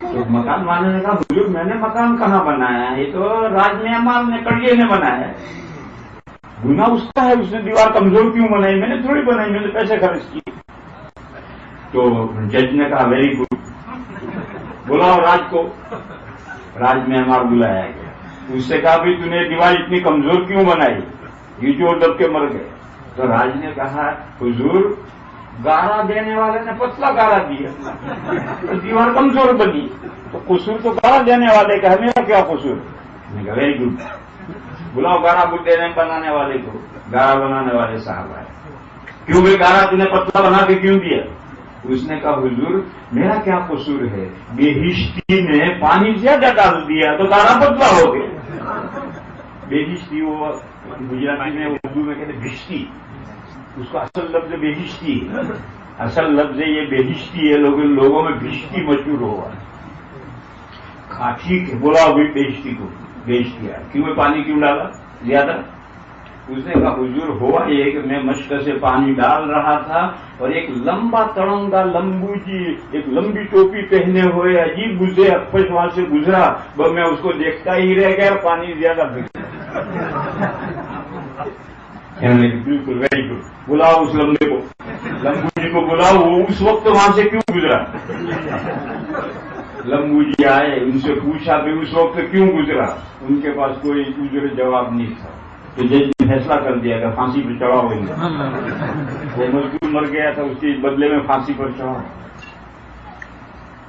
تو مکان والے نے کہا حضور میں نے مکان کہاں بنایا ہے، یہ تو راج مہمان نے کڑیے نے بنایا ہے، گناہ اس کا ہے، اس نے دیوار کمزور کیوں بنائی، میں نے تھوڑی بنائی، میں نے پیسے خرچ کیے۔ تو جج نے کہا ویری گڈ، بلاؤ راج کو۔ راج مہمان بلایا گیا، اس سے کہا بھی تو نے دیوار اتنی کمزور کیوں بنائی، یہ چور دب کے مر گئے۔ تو راج نے کہا حضور گارا دینے والے نے پتلا گارا دیا تو دیوار کمزور بنی، تو قصور تو گارا دینے والے کا ہے، میرا کیا قصور؟ میں کہا ویری گڈ، بلاؤ گارا دینے بنانے والے کو۔ گارا بنانے والے صاحب آئے، کیوں بھائی گارا تم نے پتلا بنا کے کیوں دیا؟ اس نے کہا حضور میرا کیا قصور ہے، بہشتی نے پانی زیادہ ڈال دیا تو گارا پتلا ہو گیا۔ بہشتی وہ گجراتی میں اردو میں کہتے بھشتی، اس کا اصل لفظ بہشتی ہے، اصل لفظ یہ بہشتی ہے، لوگوں میں بھشتی مشہور ہوا۔ ہاں ٹھیک ہے بولا ابھی بہشتی کو، بہشتی ہے کیوں پانی کیوں ڈالا زیادہ؟ اس نے کہا حضور ہوا یہ کہ میں مشق سے پانی ڈال رہا تھا اور ایک لمبا تڑنگا لمبو جی ایک لمبی ٹوپی پہنے ہوئے عجیب گزرے اکپش وہاں سے گزرا، بس میں اس کو دیکھتا ہی رہ گیا، پانی زیادہ پھینک بالکل ویری گڈ، بلاؤ اس لمبے کو، لمبو جی کو بلاؤ، وہ اس وقت وہاں سے کیوں گزرا؟ لمبو جی آئے، ان سے پوچھا بھی اس وقت کیوں گزرا، ان کے پاس کوئی جواب نہیں تھا۔ تو جج نے فیصلہ کر دیا کہ پھانسی پر چڑھاؤ گے، وہ مزدور مر گیا تھا اس کے بدلے میں پھانسی پر چڑھاؤ۔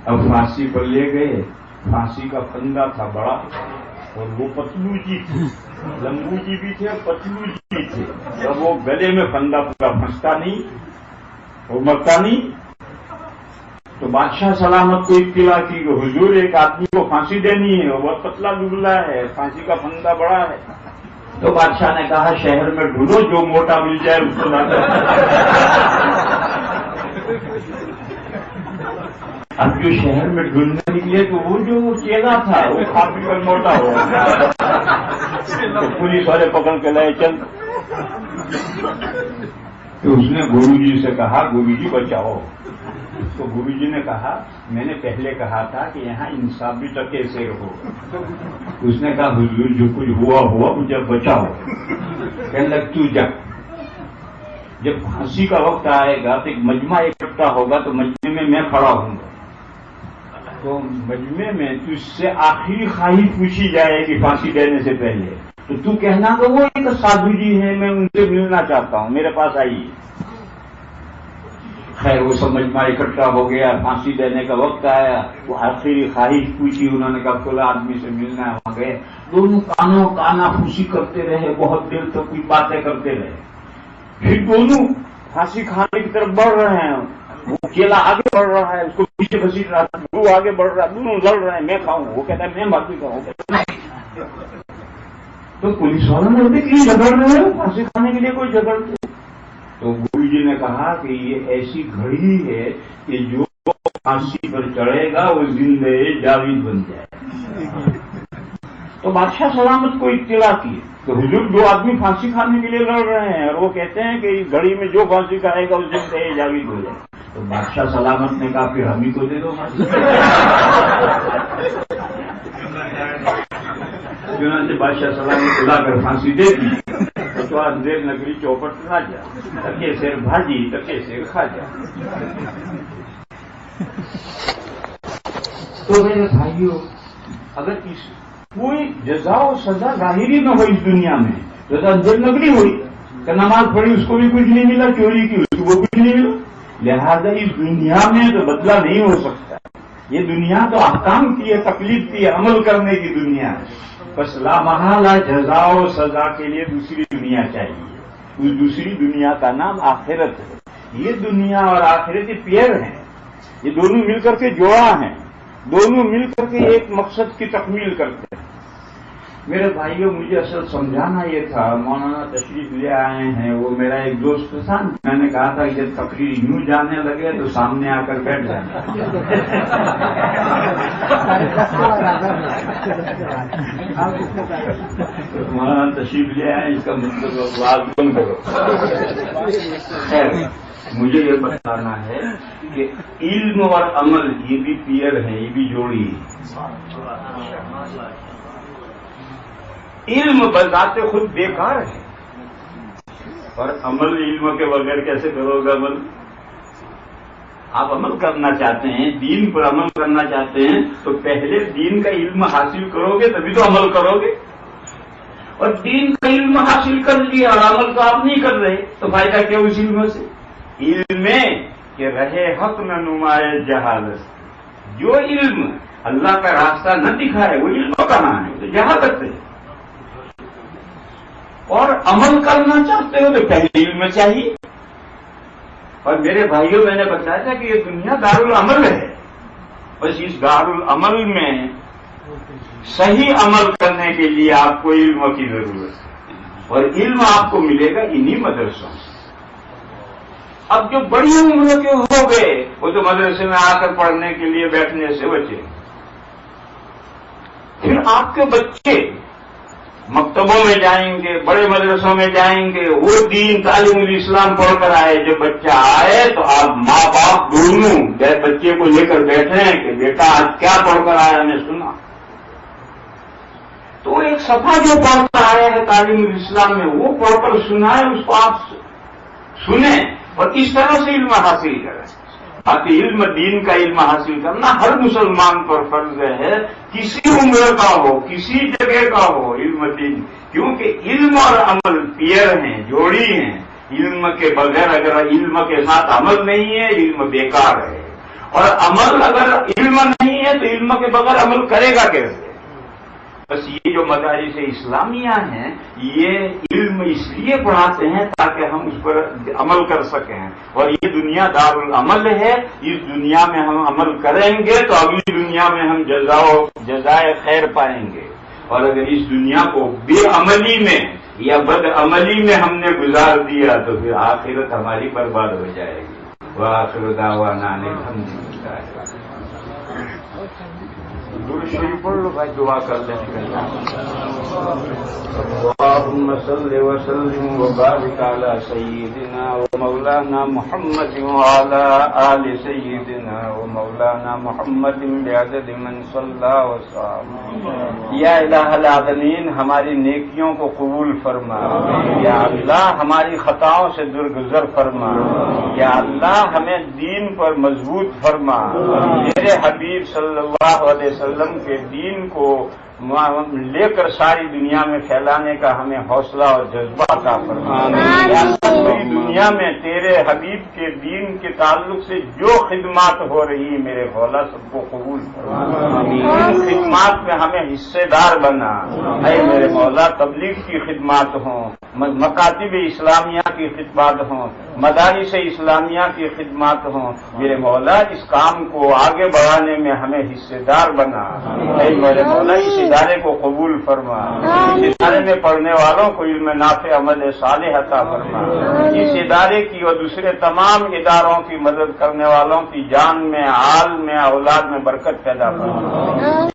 اب پھانسی پر لے گئے، پھانسی کا پھندا تھا بڑا اور وہ پتلو جی تھی، لمبو جی بھی تھے پتلو جی تھے، اور وہ گلے میں پھندا پورا پھنستا نہیں اور مرتا نہیں، تو بادشاہ سلامت کو اطلاع کی کہ حضور ایک آدمی کو پھانسی دینی ہے، وہ بہت پتلا دبلا ہے، پھانسی کا پھندا بڑا ہے. تو بادشاہ نے کہا شہر میں ڈھونڈو جو موٹا مل جائے اس کو لا کر. اب جو شہر میں ڈھونڈنے نکلے تو وہ جو چیلا تھا وہ کافی پر موٹا ہو گیا. تو پولیس والے پکڑ کے لائے چل. تو اس نے گرو جی سے کہا گرو جی بچاؤ. تو گرو جی نے کہا میں نے پہلے کہا تھا کہ یہاں انصاف بھی تو کیسے ہو. اس نے کہا حضور جو کچھ ہوا مجھے بچاؤ. کہنے لگ تو جا. جب پھانسی کا وقت آئے گا تو ایک مجمع اکٹھا ہوگا تو مجمع میں میں کھڑا ہوں گا. تو مجمع میں تجھ سے آخری خواہش پوچھی جائے گی پھانسی دینے سے پہلے تو تو کہنا کہ وہ ایک سادھو جی ہیں میں ان سے ملنا چاہتا ہوں میرے پاس آئیے. خیر وہ سب مجمع اکٹھا ہو گیا. پھانسی دینے کا وقت آیا. وہ آخری خواہش پوچھی. انہوں نے کہا فلاں آدمی سے ملنا ہے. وہاں گئے. دونوں کانوں کانا خوشی کرتے رہے. بہت دیر تک کوئی باتیں کرتے رہے. پھر دونوں پھانسی کھانے کی طرف بڑھ رہے ہیں. وہ کیلا آگے بڑھ رہا ہے اس کو پیچھے گھسیٹ رہا تھا. وہ آگے بڑھ رہا ہے. دونوں لڑ رہے ہیں میں کھاؤں. وہ کہتا ہے میں باقی کھاؤں. تو پولیس والوں نے بولے کہ جھگڑ رہے ہو پھانسی کھانے کے لیے کوئی جھگڑتے. تو گرو جی نے کہا کہ یہ ایسی گھڑی ہے کہ جو پھانسی پر چڑھے گا وہ زندہ جاوید بن جائے. تو بادشاہ سلامت کو اطلاع کی کہ حضور دو آدمی پھانسی کھانے کے لیے لڑ رہے ہیں اور وہ کہتے ہیں کہ اس گھڑی میں جو پھانسی کھائے گا اس زندہ جاوید ہو جائے. تو بادشاہ سلامت نے کہا پھر ہم ہی کو دے دو پھانسی. چنانچہ بادشاہ سلامت کو لا کر پھانسی دے دی. تو اندھیر نگری چوپٹ نہ جا تکے سیر بھاجی تکے سیر کھا جا. تو میرے بھائیوں اگر کوئی جزا و سزا ظاہری نہ ہوئی اس دنیا میں تو اندھیر نگری ہوئی کہ نماز پڑھی اس کو بھی کچھ نہیں ملا, چوری کی اس کو وہ کچھ نہیں ملا. لہذا اس دنیا میں تو بدلہ نہیں ہو سکتا. یہ دنیا تو احکام کی ہے, تکلیف کی ہے, عمل کرنے کی دنیا ہے. بس لا محالہ جزا و سزا کے لیے دوسری دنیا چاہیے. اس دوسری دنیا کا نام آخرت ہے. یہ دنیا اور آخرت کے پیر ہیں, یہ دونوں مل کر کے جوڑا ہیں, دونوں مل کر کے ایک مقصد کی تکمیل کرتے ہیں. میرے بھائیوں مجھے اصل سمجھانا یہ تھا, مولانا تشریف لے آئے ہیں, وہ میرا ایک دوست تھا, میں نے کہا تھا کہ جب تقریر یوں جانے لگے تو سامنے آ کر بیٹھ جانا. مولانا تشریف لے آئے اس کا مطلب بات بند کرو. خیر مجھے یہ بتانا ہے کہ علم اور عمل یہ بھی پیر ہیں, یہ بھی جوڑی ہے. علم بذات خود بیکار ہے اور عمل علم کے بغیر کیسے کرو گے عمل؟ آپ عمل کرنا چاہتے ہیں, دین پر عمل کرنا چاہتے ہیں تو پہلے دین کا علم حاصل کرو گے تبھی تو عمل کرو گے. اور دین کا علم حاصل کر لیا اور عمل تو آپ نہیں کر رہے تو فائدہ کیا اس علم سے؟ علم کہ رہے حق نہ نمائے جہالت. جو علم اللہ کا راستہ نہ دکھائے وہ علم کہاں ہے؟ تو جہالت ہے. اور عمل کرنا چاہتے ہو تو پہلے علم چاہیے. اور میرے بھائیوں میں نے بتایا تھا کہ یہ دنیا دارالعمل ہے. بس اس دارالعمل میں صحیح عمل کرنے کے لیے آپ کو علم کی ضرورت ہے, اور علم آپ کو ملے گا انہی مدرسوں سے. اب جو بڑی عمر کے ہو گئے وہ تو مدرسے میں آ کر پڑھنے کے لیے بیٹھنے سے بچے. پھر آپ کے بچے مکتبوں میں جائیں گے, بڑے مدرسوں میں جائیں گے, وہ دین تعلیم الاسلام پڑھ کر آئے. جب بچہ آئے تو آپ ماں باپ دونوں بچے کو لے کر بیٹھے ہیں کہ بیٹا آج کیا پڑھ کر آیا نے سنا. تو ایک صفحہ جو پڑھ کر آیا ہے تعلیم الاسلام میں وہ پڑھ کر سنائے, اس کو آپ سنیں اور اس طرح سے علم حاصل کریں. باقی علم دین کا علم حاصل کرنا ہر مسلمان پر فرض ہے, کسی عمر کا ہو, کسی جگہ کا ہو, علم دین. کیونکہ علم اور عمل پیر ہیں, جوڑی ہیں. علم کے بغیر اگر علم کے ساتھ عمل نہیں ہے علم بیکار ہے, اور عمل اگر علم نہیں ہے تو علم کے بغیر عمل کرے گا کیسے؟ بس یہ جو مدارس اسلامیہ ہیں یہ علم اس لیے پڑھاتے ہیں تاکہ ہم اس پر عمل کر سکیں، اور یہ دنیا دار العمل ہے، اس دنیا میں ہم عمل کریں گے تو اگلی دنیا میں ہم جزائے خیر پائیں گے، اور اگر اس دنیا کو بے عملی میں یا بد عملی میں ہم نے گزار دیا تو پھر آخرت ہماری برباد ہو جائے گی۔ وآخر دعوانا ان الحمد للہ۔ درود شریف پڑھ لو بھائی، دعا کر لیں۔ اللهم صل وسلم وبارك على سيدنا ومولانا محمد وعلى آل سيدنا ومولانا محمد بعدد من صلى وسلم۔ یا الہ العالمین ہماری نیکیوں کو قبول فرما، یا اللہ ہماری خطاؤں سے درگزر فرما، یا اللہ ہمیں دین پر مضبوط فرما، میرے حبیب صلی اللہ علیہ وسلم کے دین کو لے کر ساری دنیا میں پھیلانے کا ہمیں حوصلہ اور جذبہ عطا فرما۔ پوری دنیا میں تیرے حبیب کے دین کے تعلق سے جو خدمات ہو رہی میرے مولا سب کو قبول فرما، ان خدمات میں ہمیں حصے دار بنا۔ اے میرے مولا تبلیغ کی خدمات ہوں، مکاتب اسلامیہ کی خدمات ہوں، مدارس اسلامیہ کی خدمات ہوں، میرے مولا اس کام کو آگے بڑھانے میں ہمیں حصے دار بنا۔ اے میرے مولا اس ادارے کو قبول فرما، اس ادارے میں پڑھنے والوں کو علم نافع عمل صالح عطا فرما، اس ادارے کی اور دوسرے تمام اداروں کی مدد کرنے والوں کی جان میں، حال میں، اولاد میں برکت پیدا فرما۔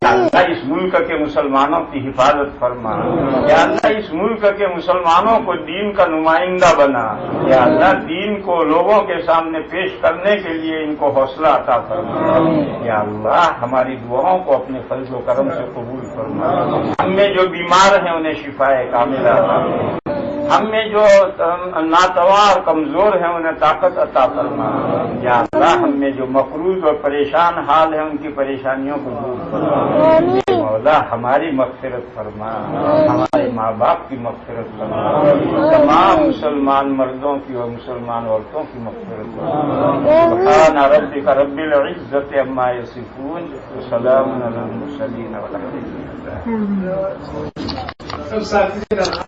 یا اللہ اس ملک کے مسلمانوں کی حفاظت فرما، یا اللہ اس ملک کے مسلمانوں کو دین کا نمائندہ بنا، یا اللہ دین کو لوگوں کے سامنے پیش کرنے کے لیے ان کو حوصلہ عطا فرما۔ یا اللہ ہماری دعاؤں کو اپنے فضل و کرم سے قبول فرما، ہم میں جو بیمار ہیں انہیں شفا کاملہ عطا فرما، ہم میں جو ناتواں اور کمزور ہیں انہیں طاقت عطا فرما۔ یا اللہ ہم میں جو مقروض اور پریشان حال ہیں ان کی پریشانیوں کو دور فرما۔ مولا ہماری مغفرت فرما، ہمارے ماں باپ کی مغفرت فرما، تمام مسلمان مردوں کی اور مسلمان عورتوں کی مغفرت فرما۔ سبحان ربک رب العزت عما یصفون وسلام علی المرسلین والحمد للہ۔